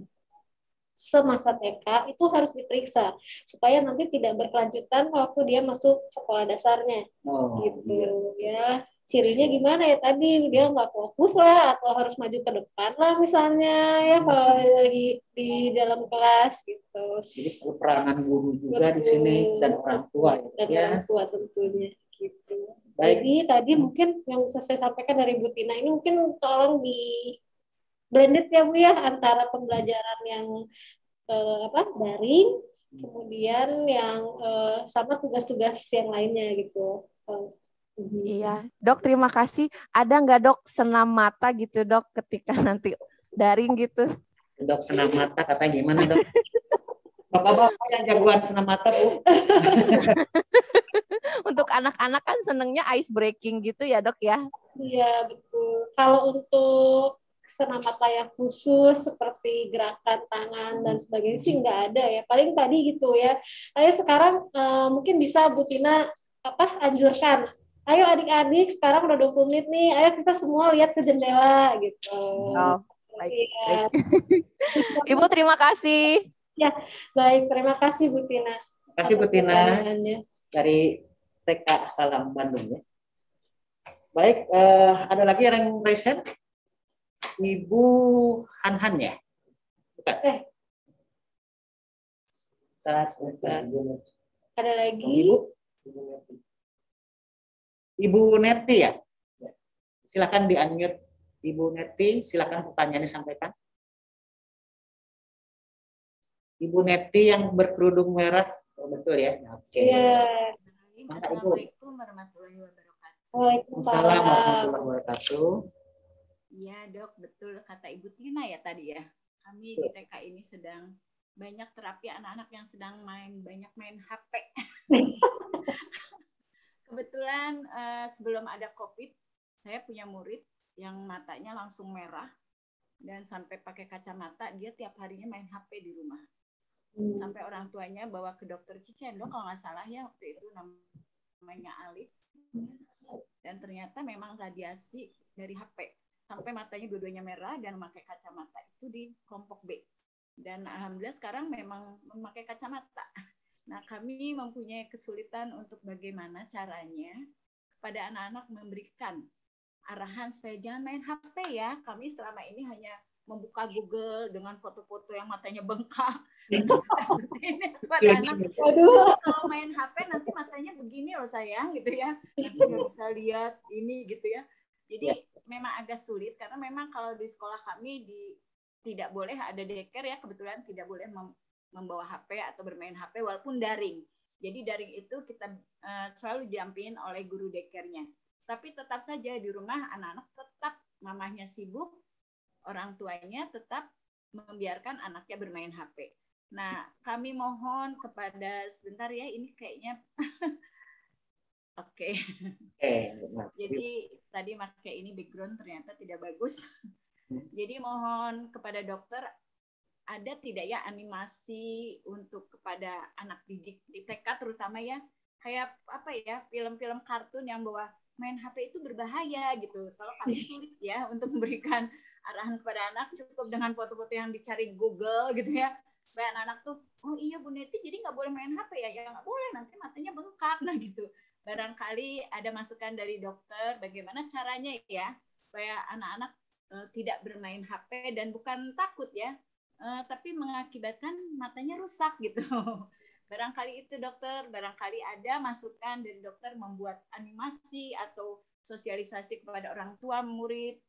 semasa TK, itu harus diperiksa supaya nanti tidak berkelanjutan waktu dia masuk sekolah dasarnya. Gitu ya. Cirinya gimana ya tadi, dia nggak fokus lah atau harus maju ke depan lah misalnya ya kalau lagi di dalam kelas gitu. Jadi peranan guru juga di sini dan orang tua orang tua tentunya gitu. Jadi tadi mungkin yang bisa saya sampaikan dari Bu Tina ini mungkin tolong di blended ya Bu ya antara pembelajaran yang daring kemudian yang sama tugas-tugas yang lainnya gitu. Iya, Dok, terima kasih. Ada nggak, Dok, senam mata gitu, Dok, ketika nanti daring gitu? Dok, senam mata katanya gimana, Dok? Bapak-bapak yang jagoan senam mata, Bu. untuk anak-anak kan senengnya ice breaking gitu ya dok ya. Iya betul. Kalau untuk senam mata yang khusus seperti gerakan tangan dan sebagainya sih nggak ada ya. Paling tadi gitu ya. Ayo sekarang mungkin bisa Bu Tina anjurkan. Ayo adik-adik sekarang udah 20 menit nih. Ayo kita semua lihat ke jendela gitu. Oh, baik. Ya. Ibu terima kasih. Ya, baik. Terima kasih Bu Tina. Terima kasih Bu Tina dari TK Salam Bandung ya. Baik, ada lagi yang raise hand? Ibu Han ya? Bukan. Ada lagi? Ibu Neti ya? Silakan di-unmute Ibu Neti, silakan pertanyaannya disampaikan. Ibu Neti yang berkerudung merah, oh, betul ya? Oke. Iya. Assalamualaikum warahmatullahi wabarakatuh. Waalaikumsalam warahmatullahi wabarakatuh. Iya dok, betul kata Ibu Tina ya tadi ya. Kami di TK ini sedang banyak terapi anak-anak yang sedang banyak main HP. Kebetulan sebelum ada COVID, saya punya murid yang matanya langsung merah dan sampai pakai kacamata, dia tiap harinya main HP di rumah. Sampai orang tuanya bawa ke dokter Cicendo kalau nggak salah ya waktu itu namanya Alif. Dan ternyata memang radiasi dari HP. Sampai matanya dua-duanya merah dan memakai kacamata itu di kelompok B. Dan alhamdulillah sekarang memang memakai kacamata. Nah, kami mempunyai kesulitan untuk bagaimana caranya kepada anak-anak memberikan arahan supaya jangan main HP ya. Kami selama ini hanya membuka Google dengan foto-foto yang matanya bengkak. Waduh, kalau main HP nanti matanya begini loh sayang gitu ya. Nanti nggak bisa lihat ini gitu ya. Jadi memang agak sulit karena memang kalau di sekolah kami tidak boleh ada daycare ya, kebetulan tidak boleh membawa HP atau bermain HP walaupun daring. Jadi daring itu kita selalu didampingin oleh guru daycare-nya. Tapi tetap saja di rumah anak-anak tetap mamahnya sibuk, orang tuanya tetap membiarkan anaknya bermain HP. Nah, kami mohon kepada sebentar ya, ini kayaknya Oke. Jadi tadi pakai ini background ternyata tidak bagus. Jadi mohon kepada dokter ada tidak ya animasi untuk kepada anak didik di TK terutama ya, kayak apa ya, film-film kartun yang bahwa main HP itu berbahaya gitu. Kalau kami sulit ya untuk memberikan arahan kepada anak, cukup dengan foto-foto yang dicari Google gitu ya, supaya anak-anak tuh, oh iya Bu Neti jadi nggak boleh main HP ya, ya nggak boleh nanti matanya bengkak, nah gitu. Barangkali ada masukan dari dokter bagaimana caranya ya supaya anak-anak tidak bermain HP dan bukan takut ya, tapi mengakibatkan matanya rusak gitu. Barangkali itu dokter, barangkali ada masukan dari dokter membuat animasi atau sosialisasi kepada orang tua murid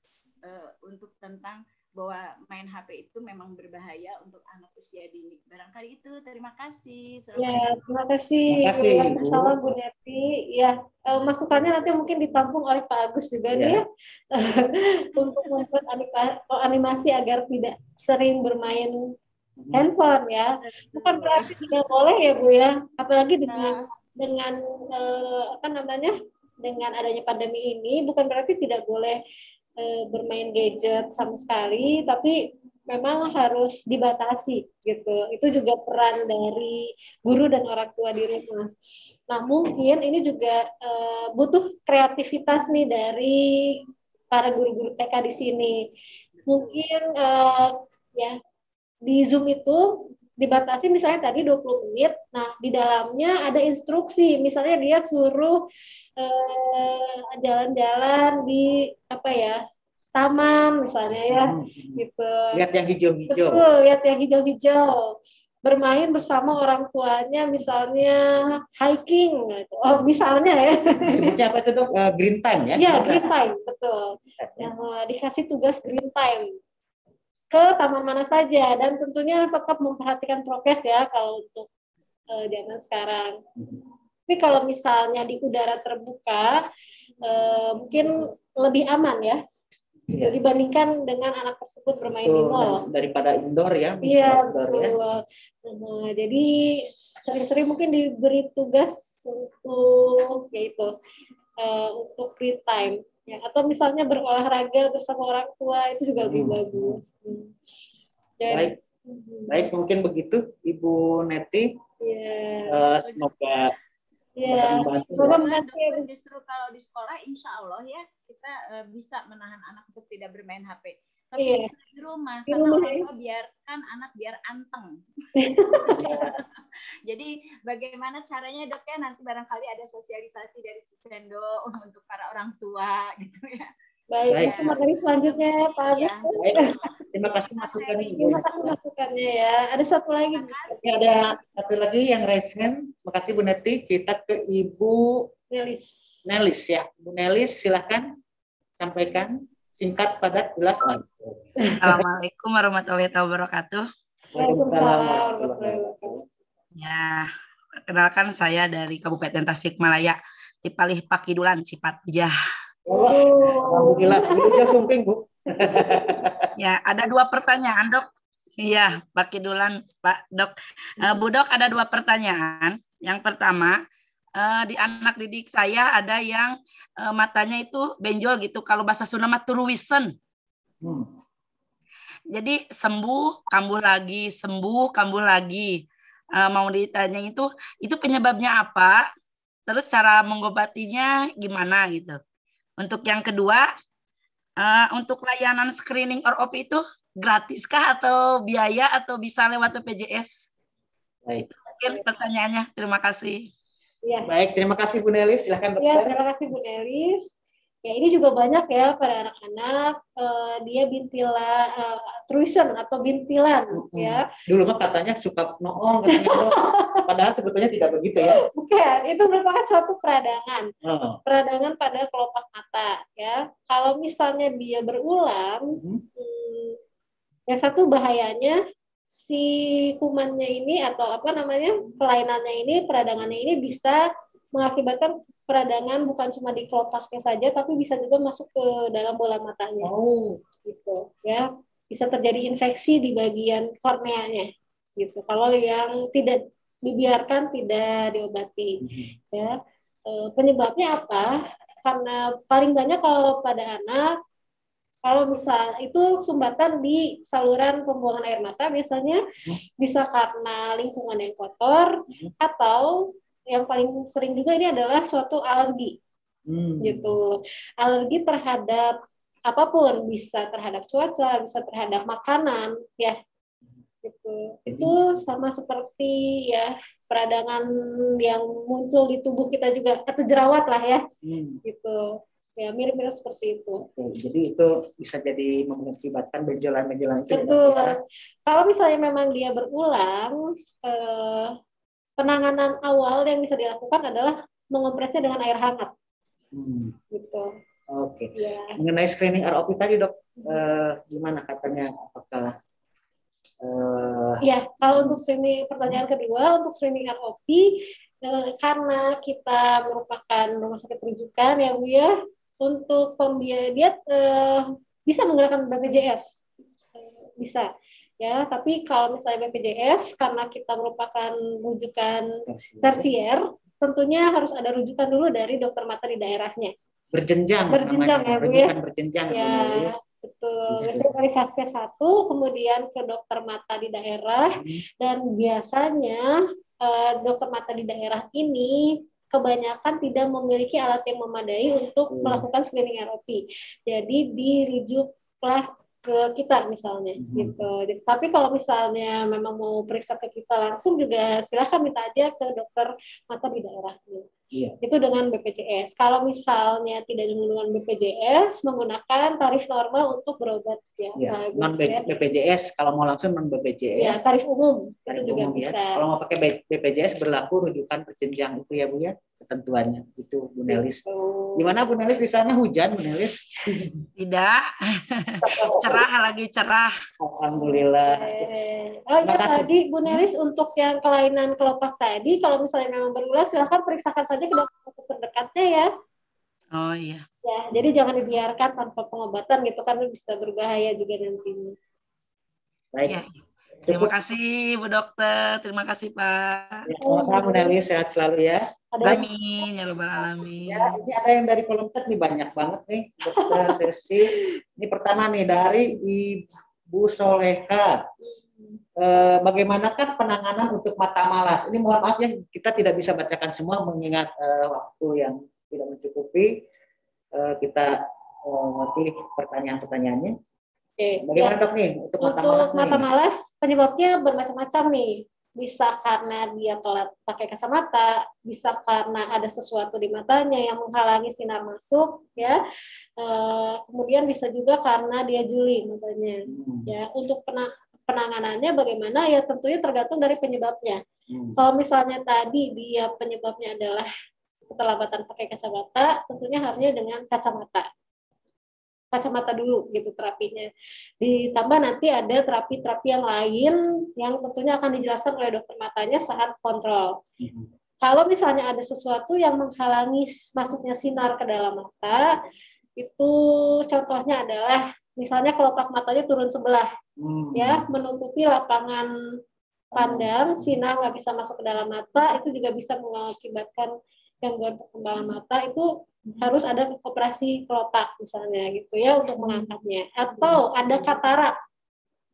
untuk tentang bahwa main HP itu memang berbahaya untuk anak usia dini. Barangkali itu. Terima kasih. Ya, terima kasih. Masalah Bu Neti. Ya, masukannya nanti mungkin ditampung oleh Pak Agus juga nih ya. Untuk membuat animasi agar tidak sering bermain handphone ya. Bukan berarti tidak boleh ya Bu ya. Apalagi dengan dengan adanya pandemi ini bukan berarti tidak boleh bermain gadget sama sekali, tapi memang harus dibatasi gitu. Itu juga peran dari guru dan orang tua di rumah. Nah, mungkin ini juga butuh kreativitas nih dari para guru-guru TK di sini. Mungkin ya di Zoom itu dibatasi misalnya tadi 20 menit. Nah, di dalamnya ada instruksi. Misalnya dia suruh jalan-jalan di taman misalnya ya gitu. Lihat yang hijau-hijau. Betul, lihat yang hijau-hijau. Bermain bersama orang tuanya misalnya hiking gitu. Oh, misalnya ya. Sebutnya apa itu dok? Green time ya? Iya, green time, betul. Yang dikasih tugas green time ke taman mana saja dan tentunya tetap memperhatikan prokes ya kalau untuk zaman sekarang. Tapi kalau misalnya di udara terbuka mungkin lebih aman ya. Dibandingkan dengan anak tersebut bermain di mall. Daripada indoor ya. Iya, betul. Ya. Jadi sering-sering mungkin diberi tugas untuk yaitu untuk free time ya, atau misalnya berolahraga bersama orang tua itu juga lebih bagus. Dan, baik mungkin begitu Ibu Neti. Ya. Semoga Ya, semoga membantu ya. Justru kalau di sekolah, insya Allah ya kita bisa menahan anak untuk tidak bermain HP. Tapi di rumah, karena orang tua biarkan anak biar anteng. Jadi bagaimana caranya dok ya, nanti barangkali ada sosialisasi dari Cicendo untuk para orang tua gitu ya. Baik, itu materi selanjutnya Pak Agus. Terima kasih masukannya. Terima kasih masukannya ya. Ada satu lagi. Ya, ada satu lagi yang raise hand. Terima kasih Bu Neti. Kita ke Ibu Nelis ya. Bu Nelis silahkan sampaikan singkat, padat, jelas. Assalamualaikum warahmatullahi wabarakatuh. Waalaikumsalam warahmatullahi wabarakatuh. Ya, perkenalkan saya dari Kabupaten Tasikmalaya, Tipalih Pakidulan, Cipatujah. Alhamdulillah, Bujah sumping Bu. Ya, ada 2 pertanyaan dok. Iya, Pakidulan Pak Dok. Bu Dok, ada 2 pertanyaan. Yang pertama, di anak didik saya ada yang matanya itu benjol gitu. Kalau bahasa Sunda mah turuwisen. Jadi sembuh, kambuh lagi, sembuh, kambuh lagi. Mau ditanya itu penyebabnya apa? Terus cara mengobatinya gimana gitu. Untuk yang kedua, untuk layanan screening ROP itu gratiskah atau biaya atau bisa lewat BPJS? Baik. Mungkin pertanyaannya. Terima kasih. Ya. Baik, terima kasih Bu Nelis. Silahkan dokter. Ya, terima kasih Bu Nelis. Ya, ini juga banyak ya pada anak-anak dia bintilan truisen atau bintilan ya. Dulu mah katanya suka noong katanya, padahal sebetulnya tidak begitu ya. Bukan, itu merupakan suatu peradangan. Peradangan pada kelopak mata ya. Kalau misalnya dia berulang, yang satu bahayanya si kumannya ini atau apa namanya kelainannya ini, peradangannya ini bisa mengakibatkan peradangan bukan cuma di kelopaknya saja, tapi bisa juga masuk ke dalam bola matanya. Gitu ya, bisa terjadi infeksi di bagian korneanya. Gitu. Kalau yang tidak dibiarkan, tidak diobati. Ya, penyebabnya apa? Karena paling banyak kalau pada anak, kalau misal itu sumbatan di saluran pembuangan air mata, biasanya bisa karena lingkungan yang kotor atau yang paling sering juga ini adalah suatu alergi, gitu. Alergi terhadap apapun, bisa terhadap cuaca, bisa terhadap makanan, ya, gitu. Itu sama seperti ya peradangan yang muncul di tubuh kita juga, atau jerawat lah ya, gitu. Ya mirip-mirip seperti itu. Jadi itu bisa jadi mengakibatkan benjolan-benjolan itu. Betul. Ya? Kalau misalnya memang dia berulang, penanganan awal yang bisa dilakukan adalah mengompresnya dengan air hangat. Gitu. Oke. Ya. Mengenai screening ROP tadi dok, gimana katanya? Apakah? Ya, kalau untuk screening, pertanyaan kedua untuk screening ROP, karena kita merupakan rumah sakit rujukan ya Bu ya, untuk pembiayaan bisa menggunakan BPJS, bisa. Ya, tapi kalau misalnya BPJS karena kita merupakan rujukan tersier, tentunya harus ada rujukan dulu dari dokter mata di daerahnya. Berjenjang ya Bu ya. Berjenjang. Ya, betul. Biasanya dari fase 1 kemudian ke dokter mata di daerah dan biasanya dokter mata di daerah ini kebanyakan tidak memiliki alat yang memadai untuk melakukan screening ROP. Jadi dirujuklah ke kita misalnya gitu. Tapi kalau misalnya memang mau periksa ke kita langsung juga silahkan minta aja ke dokter mata di daerahnya. Iya. Itu dengan BPJS. Kalau misalnya tidak menggunakan BPJS, menggunakan tarif normal untuk berobat ya. Ya. Non BPJS kalau mau langsung non BPJS. Ya, tarif umum tarif itu juga umum, bisa. Ya. Kalau mau pakai BPJS berlaku rujukan berjenjang itu ya Bu ya, ketentuannya itu Bu Nelis. Gimana Bu Nelis di sana hujan Bu Nelis? Tidak. Cerah lagi cerah. Alhamdulillah. Oh ya tadi Bu Nelis untuk yang kelainan kelopak tadi kalau misalnya memang berulang silahkan periksakan saja ke dokter terdekatnya ya. Oh iya. Ya, jadi jangan dibiarkan tanpa pengobatan gitu kan bisa berbahaya juga nantinya. Baik. Ya. Terima kasih Bu Dokter, terima kasih Pak. Ya, sama-sama Bu Nelly, sehat selalu ya. Amin, ya Rabbal Alamin. Ya, ini ada yang dari kolom chat nih, banyak banget nih Dokter Sesi. Ini pertama nih dari Ibu Soleha. Bagaimanakah penanganan untuk mata malas? Ini mohon maaf ya, kita tidak bisa bacakan semua mengingat waktu yang tidak mencukupi. Kita pilih pertanyaan-pertanyaannya. Oke, Bagaimana ya. Dok nih untuk mata Untuk malas? mata malas penyebabnya bermacam-macam nih. Bisa karena dia telat pakai kacamata, bisa karena ada sesuatu di matanya yang menghalangi sinar masuk, ya. Kemudian bisa juga karena dia juli matanya. Ya, untuk penanganannya bagaimana? Ya tentunya tergantung dari penyebabnya. Kalau misalnya tadi dia penyebabnya adalah keterlambatan pakai kacamata, tentunya harusnya dengan kacamata dulu gitu terapinya. Ditambah nanti ada terapi-terapi yang lain yang tentunya akan dijelaskan oleh dokter matanya saat kontrol. Kalau misalnya ada sesuatu yang menghalangi masuknya sinar ke dalam mata, itu contohnya adalah misalnya kelopak matanya turun sebelah, ya, menutupi lapangan pandang, sinar nggak bisa masuk ke dalam mata, itu juga bisa mengakibatkan gangguan perkembangan mata. Itu harus ada operasi kelopak misalnya gitu ya untuk mengangkatnya. Atau ada katarak,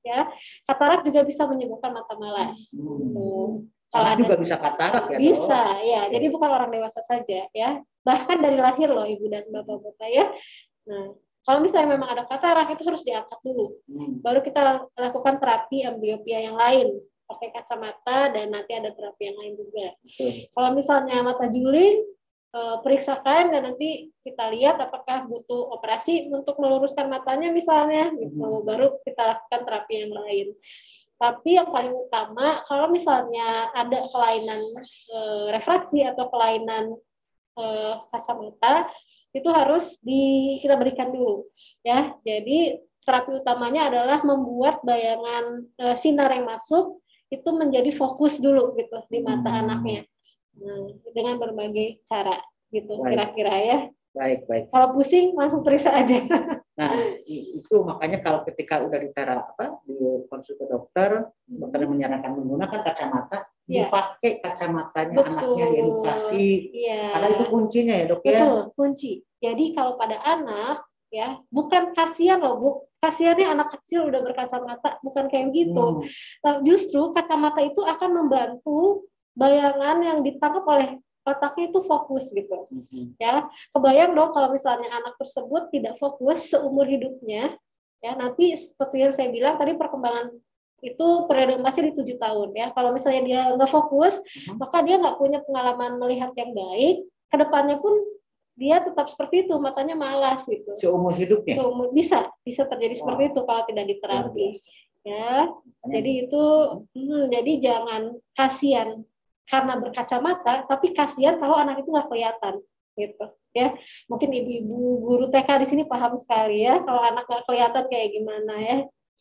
ya, katarak juga bisa menyebabkan mata malas. Gitu. Kalau juga bisa katarak ya? Bisa, ya. Jadi bukan orang dewasa saja ya, bahkan dari lahir loh ibu dan bapak-bapak ya. Nah, kalau misalnya memang ada katarak itu harus diangkat dulu, baru kita lakukan terapi ambliopia yang lain pakai kacamata, dan nanti ada terapi yang lain juga. Kalau misalnya mata juling, periksakan dan nanti kita lihat apakah butuh operasi untuk meluruskan matanya misalnya gitu, baru kita lakukan terapi yang lain. Tapi yang paling utama kalau misalnya ada kelainan refraksi atau kelainan kacamata, itu harus kita berikan dulu ya. Jadi terapi utamanya adalah membuat bayangan sinar yang masuk itu menjadi fokus dulu gitu di mata anaknya. Nah, dengan berbagai cara gitu kira-kira ya. Baik. Kalau pusing langsung periksa aja. Nah, itu makanya kalau ketika udah di konsul ke dokter menyarankan menggunakan kacamata, dipakai kacamatanya. Betul. Anaknya diedukasi. Karena itu kuncinya ya, Dok ya. Betul, kunci. Jadi kalau pada anak ya, bukan kasihan loh Bu, kasihannya anak kecil udah berkacamata, bukan kayak gitu. Justru kacamata itu akan membantu bayangan yang ditangkap oleh otaknya itu fokus gitu. Ya, kebayang dong kalau misalnya anak tersebut tidak fokus seumur hidupnya, ya nanti seperti yang saya bilang tadi perkembangan itu periode emasnya di 7 tahun ya. Kalau misalnya dia nggak fokus, maka dia nggak punya pengalaman melihat yang baik, kedepannya pun dia tetap seperti itu, matanya malas gitu. Seumur hidupnya? Bisa terjadi seperti itu kalau tidak diterapi. Ya, jadi itu, jadi jangan kasihan karena berkacamata, tapi kasihan kalau anak itu nggak kelihatan, gitu. Ya, mungkin ibu-ibu guru TK di sini paham sekali ya, kalau anak nggak kelihatan kayak gimana ya.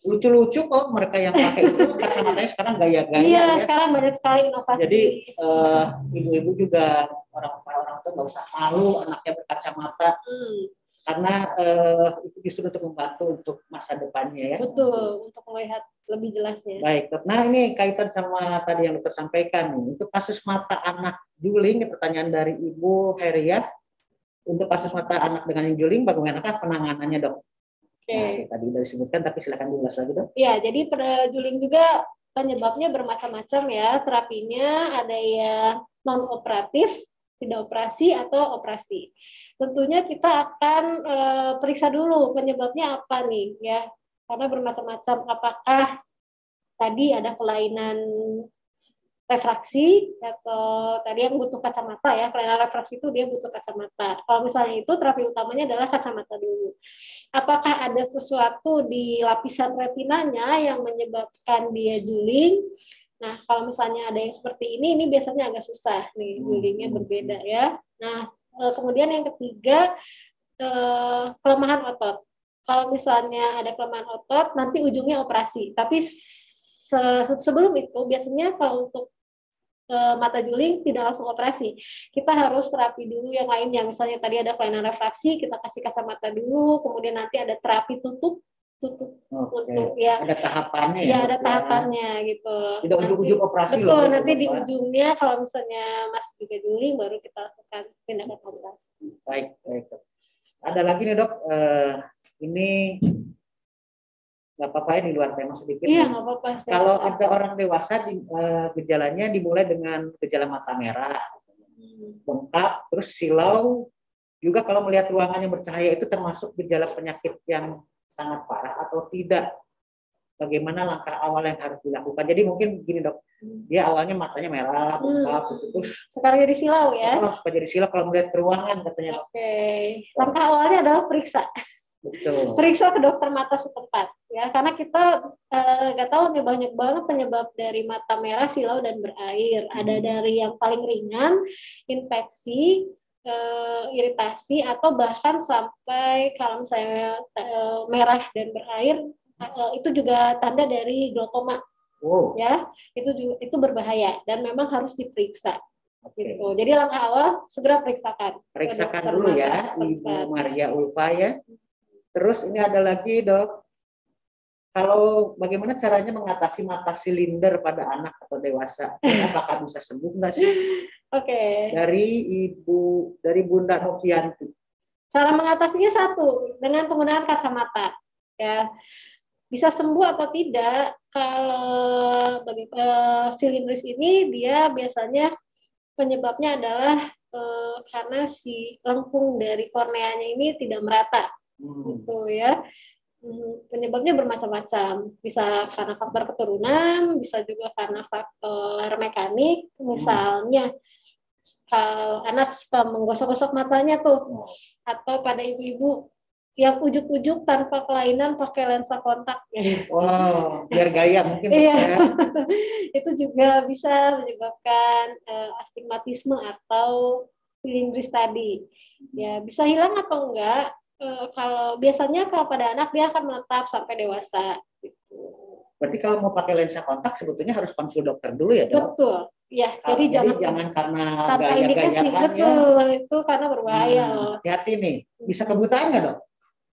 Lucu-lucu kok mereka yang pakai itu kacamatanya sekarang gaya-gaya. Iya, ya. Sekarang banyak sekali inovasi. Jadi ibu-ibu juga orang tua nggak usah malu anaknya berkacamata, karena itu justru untuk membantu untuk masa depannya ya. Betul, untuk melihat lebih jelasnya. Baik, nah ini kaitan sama tadi yang dokter sampaikan nih. Untuk kasus mata anak juling, pertanyaan dari Ibu Heria. Untuk kasus mata anak dengan juling, bagaimanakah penanganannya, Dok? Nah, tadi sudah disebutkan, tapi silakan diulas lagi, Dok. Ya, jadi pada juling juga penyebabnya bermacam-macam ya. Terapinya ada yang non operatif, tidak operasi atau operasi. Tentunya kita akan periksa dulu penyebabnya apa nih ya. Karena bermacam-macam, apakah tadi ada kelainan refraksi atau tadi yang butuh kacamata ya, kelainan refraksi itu dia butuh kacamata. Kalau misalnya itu terapi utamanya adalah kacamata dulu. Apakah ada sesuatu di lapisan retinanya yang menyebabkan dia juling? Nah, kalau misalnya ada yang seperti ini biasanya agak susah nih, julingnya berbeda ya. Nah, kemudian yang ketiga, kelemahan otot. Kalau misalnya ada kelemahan otot, nanti ujungnya operasi. Tapi sebelum itu, biasanya kalau untuk mata juling tidak langsung operasi. Kita harus terapi dulu yang lainnya. Misalnya tadi ada kelainan refraksi, kita kasih kacamata dulu, kemudian nanti ada terapi tutup tutup Oke. untuk ya Ada tahapannya ya ya. ada tahapannya gitu. Tidak ujuk-ujuk operasi Betul, loh. nanti di Bapak. ujungnya kalau misalnya masih bergejolak baru kita lakukan tindakan operasi. Baik, baik. Ada lagi nih dok, ini nggak apa-apa ya di luar tema sedikit. Iya, nih. nggak apa-apa. Kalau ada orang dewasa gejalanya dimulai dengan gejala mata merah, bengkak, terus silau, juga kalau melihat ruangan yang bercahaya itu termasuk gejala penyakit yang sangat parah atau tidak? Bagaimana langkah awal yang harus dilakukan? Jadi mungkin gini dok, dia awalnya matanya merah, bengkak, terus sekarang jadi silau ya? suka jadi silau kalau melihat ruangan katanya dok. Oke, langkah awalnya adalah periksa. Betul. Periksa ke dokter mata setempat ya, karena kita nggak tahu nih banyak banget penyebab dari mata merah, silau dan berair. Ada dari yang paling ringan, infeksi, iritasi, atau bahkan sampai kalau misalnya merah dan berair itu juga tanda dari glaukoma. Wow. Ya, itu berbahaya dan memang harus diperiksa. Oke. Gitu. Jadi langkah awal segera periksakan. Periksakan dulu ya, Ibu Maria Ulfa ya. Terus ini ada lagi dok, kalau bagaimana caranya mengatasi mata silinder pada anak atau dewasa? Apakah bisa sembuh nggak sih? Oke. Dari Bunda Novianti. Cara mengatasinya satu, dengan penggunaan kacamata. Ya, bisa sembuh atau tidak? Kalau silindris ini dia biasanya penyebabnya adalah karena si lengkung dari korneanya ini tidak merata. Gitu ya. Penyebabnya bermacam-macam, bisa karena faktor keturunan, bisa juga karena faktor mekanik. Misalnya kalau anak suka menggosok-gosok matanya tuh, atau pada ibu-ibu yang ujuk-ujuk tanpa kelainan pakai lensa kontak. Wow, biar gaya mungkin. Iya. Itu juga bisa menyebabkan astigmatisme atau silindris tadi. Ya, bisa hilang atau enggak? Kalau biasanya kalau pada anak dia akan menetap sampai dewasa. Gitu. Berarti kalau mau pakai lensa kontak sebetulnya harus konsul dokter dulu ya dok? Betul. Ya, jadi jangan karena tanpa indikasi. gaya-gayaan Betul, itu karena berbahaya loh. Hati-hati nih, bisa kebutaan nggak dok?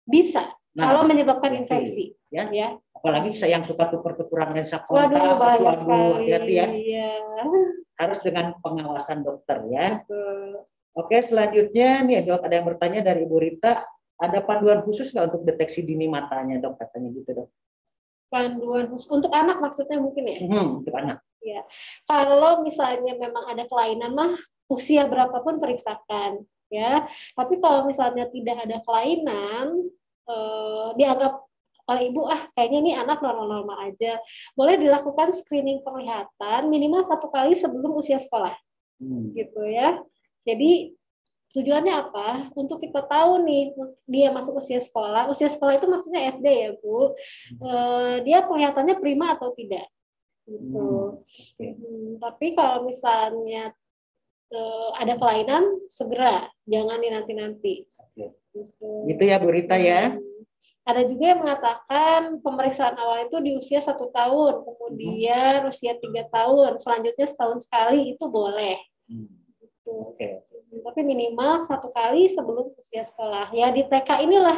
Bisa, kalau menyebabkan hati. infeksi. Ya. Apalagi yang suka tuker-tukeran lensa kontak. Waduh, bahaya sekali. Hati-hati ya. Iya. Harus dengan pengawasan dokter ya. Betul. Oke, selanjutnya nih dok, ada yang bertanya dari Ibu Rita, ada panduan khusus nggak untuk deteksi dini matanya dok, katanya gitu dok? Panduan khusus untuk anak maksudnya mungkin ya? Untuk anak. Ya, kalau misalnya memang ada kelainan mah usia berapapun periksakan ya. Tapi kalau misalnya tidak ada kelainan, dianggap oleh ibu kayaknya ini anak normal-normal aja. Boleh dilakukan screening penglihatan minimal 1 kali sebelum usia sekolah, gitu ya. Jadi tujuannya apa? Untuk kita tahu nih dia masuk usia sekolah. Usia sekolah itu maksudnya SD ya Bu. Dia penglihatannya prima atau tidak. Gitu. Tapi kalau misalnya ada kelainan segera, jangan dinanti-nanti. Gitu ya Bu Rita ya. Ada juga yang mengatakan pemeriksaan awal itu di usia 1 tahun, kemudian usia 3 tahun, selanjutnya setahun sekali itu boleh. Gitu. Tapi minimal 1 kali sebelum usia sekolah. Ya di TK inilah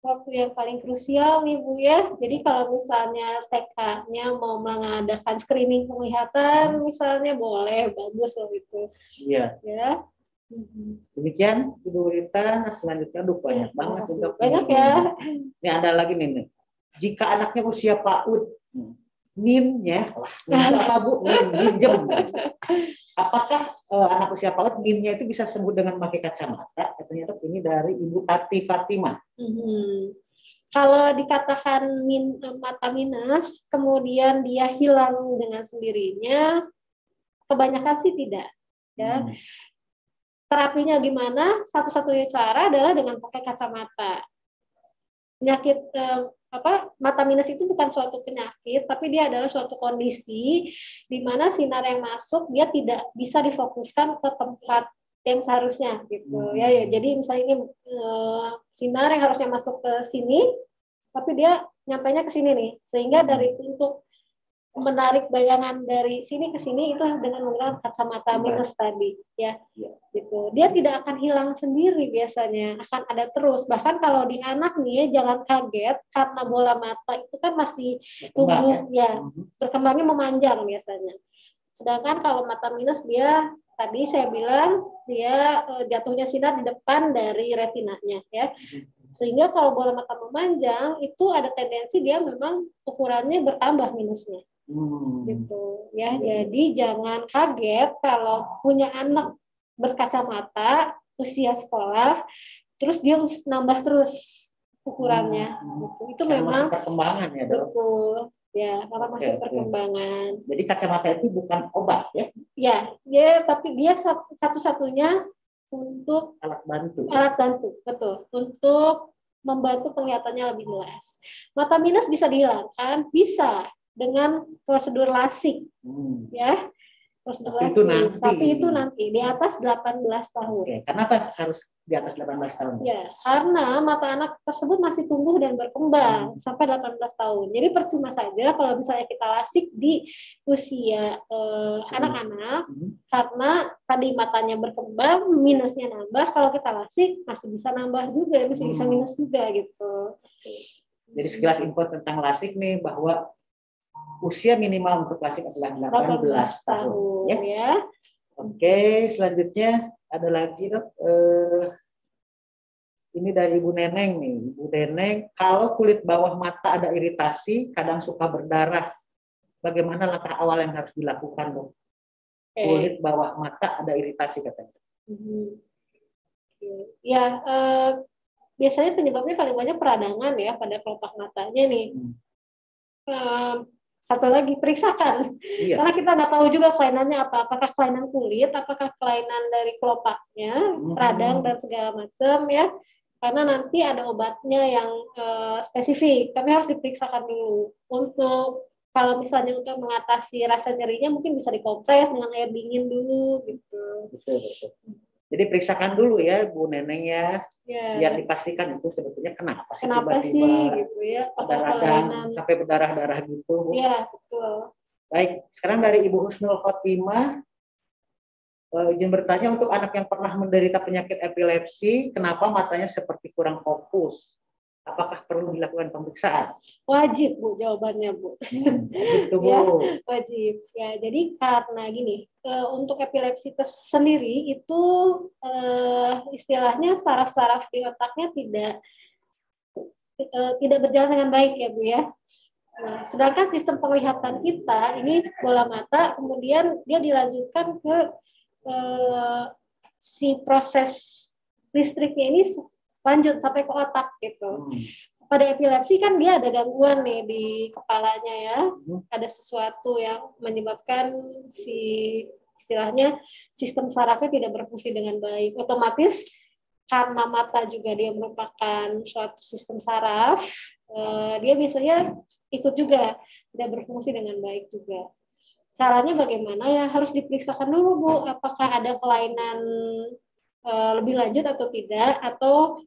waktu yang paling krusial nih Bu ya. Jadi kalau misalnya TK-nya mau mengadakan screening penglihatan misalnya boleh, bagus loh itu. Iya. Ya. Demikian Ibu Rita. Nah, selanjutnya banyak banget untuk banyak ya. Ini ada lagi nih. Jika anaknya usia PAUD, min-nya apa Bu? Minjem. Apakah anak usia PAUD min-nya itu bisa sembuh dengan pakai kacamata? Katanya dok, ini dari Ibu Tati Fatimah. Kalau dikatakan mata minus, kemudian dia hilang dengan sendirinya, kebanyakan sih tidak. Ya. Terapinya gimana? Satu-satunya cara adalah dengan pakai kacamata. Penyakit mata minus itu bukan suatu penyakit, tapi dia adalah suatu kondisi di mana sinar yang masuk dia tidak bisa difokuskan ke tempat yang seharusnya gitu ya. Jadi misalnya ini sinar yang harusnya masuk ke sini, tapi dia nyampainya ke sini nih, sehingga dari untuk menarik bayangan dari sini ke sini itu dengan menggunakan kacamata minus tadi, ya. Gitu. Dia tidak akan hilang sendiri biasanya, akan ada terus. Bahkan kalau di anak nih, jangan kaget karena bola mata itu kan masih tumbuh, ya, berkembangnya memanjang biasanya. Sedangkan kalau mata minus dia tadi saya bilang dia jatuhnya sinar di depan dari retinanya, ya. Sehingga kalau bola mata memanjang itu ada tendensi dia memang ukurannya bertambah minusnya. Gitu ya. Jadi jangan kaget kalau punya anak berkacamata usia sekolah terus dia nambah terus ukurannya. Gitu. Itu memang perkembangan ya, Dok. Betul. Ya, karena masih perkembangan. Jadi kacamata itu bukan obat ya? Ya, tapi dia satu-satunya untuk alat bantu. Alat bantu, betul. Untuk membantu penglihatannya lebih jelas. Mata minus bisa dihilangkan, bisa dengan prosedur lasik, ya. Prosedur lasik. Tapi itu nanti di atas 18 tahun. Oke. Kenapa harus di atas 18 tahun? Ya, karena mata anak tersebut masih tumbuh dan berkembang sampai 18 tahun. Jadi percuma saja kalau misalnya kita lasik di usia anak-anak, karena tadi matanya berkembang, minusnya nambah. Kalau kita lasik masih bisa nambah juga, masih bisa minus juga gitu. Jadi sekilas info tentang lasik nih, bahwa usia minimal untuk lasik adalah 18 tahun. Ya. Oke, selanjutnya ada lagi, Dok. Ini dari Ibu Neneng nih. Ibu Neneng, kalau kulit bawah mata ada iritasi, kadang suka berdarah. Bagaimana langkah awal yang harus dilakukan, Dok? Kulit bawah mata ada iritasi katanya. Ya, biasanya penyebabnya paling banyak peradangan ya pada kelopak matanya nih. Satu lagi, periksakan. Karena kita nggak tahu juga kelainannya apa. Apakah kelainan kulit, apakah kelainan dari kelopaknya, radang dan segala macam ya. Karena nanti ada obatnya yang spesifik, tapi harus diperiksakan dulu. Untuk kalau misalnya untuk mengatasi rasa nyerinya mungkin bisa dikompres dengan air dingin dulu gitu. Betul. Jadi periksakan dulu ya Bu Neneng ya, biar dipastikan itu sebetulnya kenapa sih gitu ya, radang sampai berdarah-darah gitu. Iya, betul. Baik, sekarang dari Ibu Husnul Khotimah, izin bertanya, untuk anak yang pernah menderita penyakit epilepsi, kenapa matanya seperti kurang fokus? Apakah perlu dilakukan pemeriksaan? Wajib, Bu, jawabannya, Bu. Gitu, Bu. Ya, wajib. Ya, jadi karena gini, untuk epilepsi sendiri itu istilahnya saraf-saraf di otaknya tidak berjalan dengan baik ya, Bu ya. Nah, sedangkan sistem penglihatan kita ini bola mata, kemudian dia dilanjutkan ke si proses listriknya ini lanjut sampai ke otak gitu. Pada epilepsi kan dia ada gangguan nih di kepalanya ya, ada sesuatu yang menyebabkan si istilahnya sistem sarafnya tidak berfungsi dengan baik. Otomatis karena mata juga dia merupakan suatu sistem saraf, dia biasanya ikut juga tidak berfungsi dengan baik juga. Caranya bagaimana ya, harus diperiksakan dulu Bu, apakah ada kelainan lebih lanjut atau tidak, atau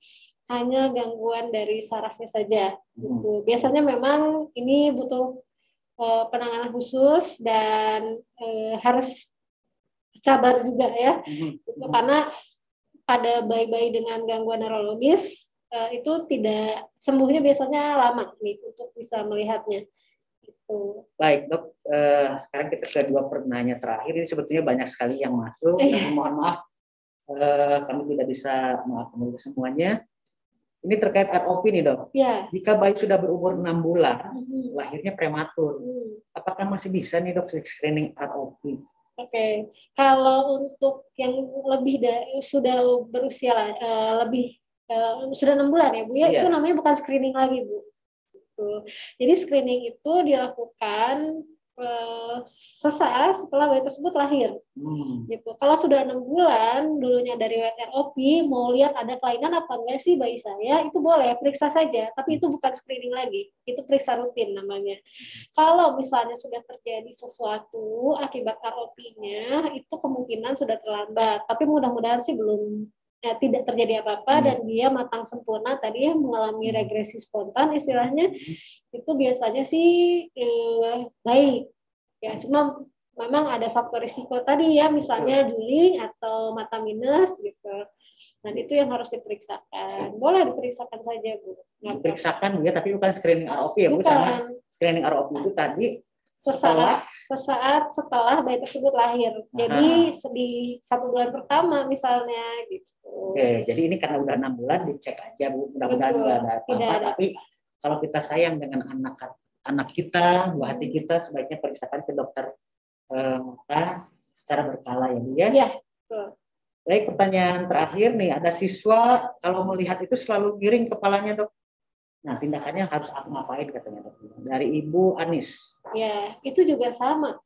hanya gangguan dari sarafnya saja. Gitu. Biasanya memang ini butuh penanganan khusus dan harus sabar juga ya, gitu. Karena pada bayi-bayi dengan gangguan neurologis itu tidak sembuhnya biasanya lama nih untuk bisa melihatnya. Gitu. Baik Dok, sekarang kita ke dua pertanyaan terakhir. Ini sebetulnya banyak sekali yang masuk. Mohon maaf, kami tidak bisa mengakomodir semuanya. Ini terkait ROP nih Dok. Ya. Jika bayi sudah berumur 6 bulan, lahirnya prematur, apakah masih bisa nih Dok screening ROP? Oke. Kalau untuk yang lebih dari sudah berusia lebih sudah 6 bulan ya Bu ya, itu namanya bukan screening lagi Bu. Jadi screening itu dilakukan sesaat setelah bayi tersebut lahir. Gitu. Kalau sudah 6 bulan dulunya dari ROP, mau lihat ada kelainan apa enggak sih bayi saya, itu boleh periksa saja, tapi itu bukan screening lagi, itu periksa rutin namanya. Kalau misalnya sudah terjadi sesuatu akibat ROP-nya, itu kemungkinan sudah terlambat, tapi mudah-mudahan sih belum tidak terjadi apa-apa dan dia matang sempurna tadi ya mengalami regresi spontan istilahnya, itu biasanya sih baik ya, cuma memang ada faktor risiko tadi ya, misalnya juling atau mata minus gitu. Dan itu yang harus diperiksakan. Boleh diperiksakan saja, Bu. Diperiksakan ya, tapi bukan screening ROP ya, Bu. Sama screening ROP itu tadi sesaat setelah bayi tersebut lahir. Jadi di 1 bulan pertama misalnya gitu. Oke, jadi ini karena udah 6 bulan dicek aja, Bu. Mudah-mudahan nggak ada apa-apa. Tapi kalau kita sayang dengan anak kita, buah hati kita, sebaiknya periksakan ke dokter mata secara berkala ya, Bu ya. Iya, betul. Baik, pertanyaan terakhir nih, ada siswa kalau melihat itu selalu miring kepalanya, Dok. Nah, tindakannya harus ngapain katanya, Dok? Dari Ibu Anis. Ya, itu juga sama.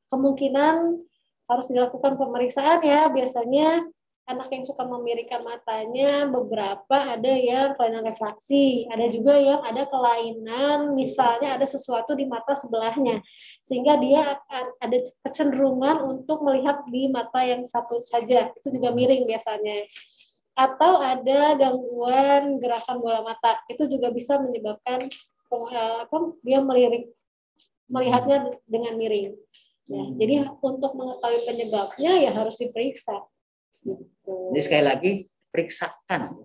Kemungkinan harus dilakukan pemeriksaan ya. Biasanya anak yang suka memiringkan matanya, beberapa ada yang kelainan refraksi, ada juga yang ada kelainan, misalnya ada sesuatu di mata sebelahnya, sehingga dia akan ada kecenderungan untuk melihat di mata yang satu saja, itu juga miring biasanya. Atau ada gangguan gerakan bola mata, itu juga bisa menyebabkan dia melihatnya dengan miring. Ya, jadi untuk mengetahui penyebabnya ya harus diperiksa. Jadi sekali lagi periksakan.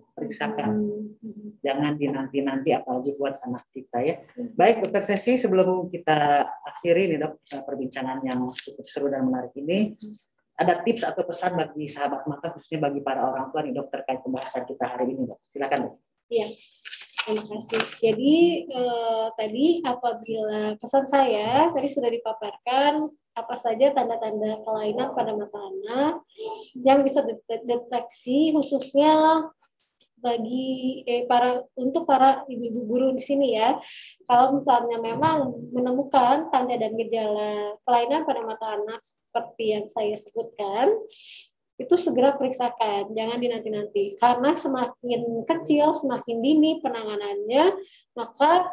Jangan dinanti-nanti apalagi buat anak kita ya. Baik, Dokter Sesi, sebelum kita akhiri nih, Dok, perbincangan yang cukup seru dan menarik ini, ada tips atau pesan bagi sahabat mata khususnya bagi para orang tua nih, Dok, terkait pembahasan kita hari ini, Dok. Silakan, Dok. Iya. Terima kasih. Jadi tadi apabila pesan saya tadi sudah dipaparkan apa saja tanda-tanda kelainan pada mata anak yang bisa deteksi khususnya bagi untuk para ibu-ibu guru di sini ya. Kalau misalnya memang menemukan tanda dan gejala kelainan pada mata anak seperti yang saya sebutkan, itu segera periksakan, jangan dinanti-nanti. Karena semakin kecil, semakin dini penanganannya, maka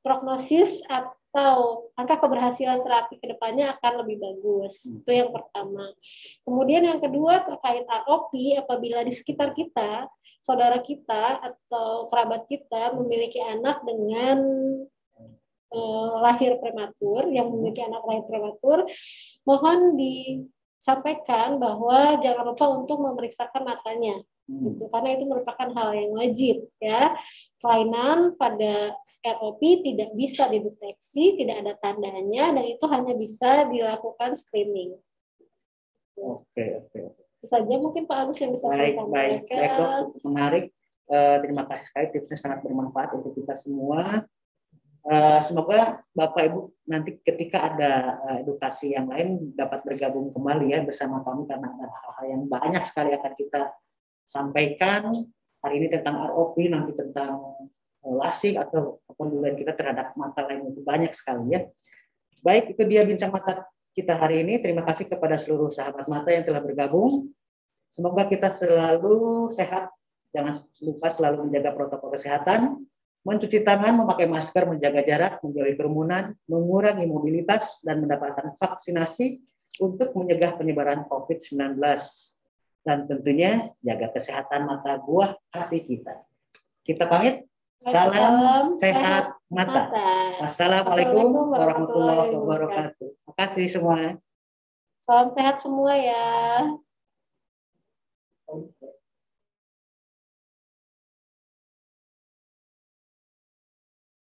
prognosis atau angka keberhasilan terapi ke depannya akan lebih bagus. Itu yang pertama. Kemudian yang kedua terkait ROP, apabila di sekitar kita, saudara kita atau kerabat kita memiliki anak dengan lahir prematur, yang memiliki anak lahir prematur, mohon disampaikan bahwa jangan lupa untuk memeriksakan matanya. Gitu, karena itu merupakan hal yang wajib ya. Kelainan pada ROP tidak bisa dideteksi, tidak ada tandanya, dan itu hanya bisa dilakukan screening. Oke. Itu saja mungkin Pak Agus yang bisa saya sampaikan. Baik, Dok, cukup menarik. Terima kasih sekali, tipsnya sangat bermanfaat untuk kita semua. Semoga Bapak Ibu nanti ketika ada edukasi yang lain dapat bergabung kembali ya bersama kami, karena ada hal-hal yang banyak sekali akan kita sampaikan hari ini tentang ROP, nanti tentang lasik atau pendulian kita terhadap mata lain, itu banyak sekali ya. Baik, itu dia bincang mata kita hari ini. Terima kasih kepada seluruh sahabat mata yang telah bergabung. Semoga kita selalu sehat, jangan lupa selalu menjaga protokol kesehatan, mencuci tangan, memakai masker, menjaga jarak, menjauhi kerumunan, mengurangi mobilitas, dan mendapatkan vaksinasi untuk mencegah penyebaran COVID-19. Dan tentunya jaga kesehatan mata buah hati kita. Kita pamit. Salam sehat mata. Wassalamualaikum warahmatullahi wabarakatuh. Terima kasih semua. Salam sehat semua ya.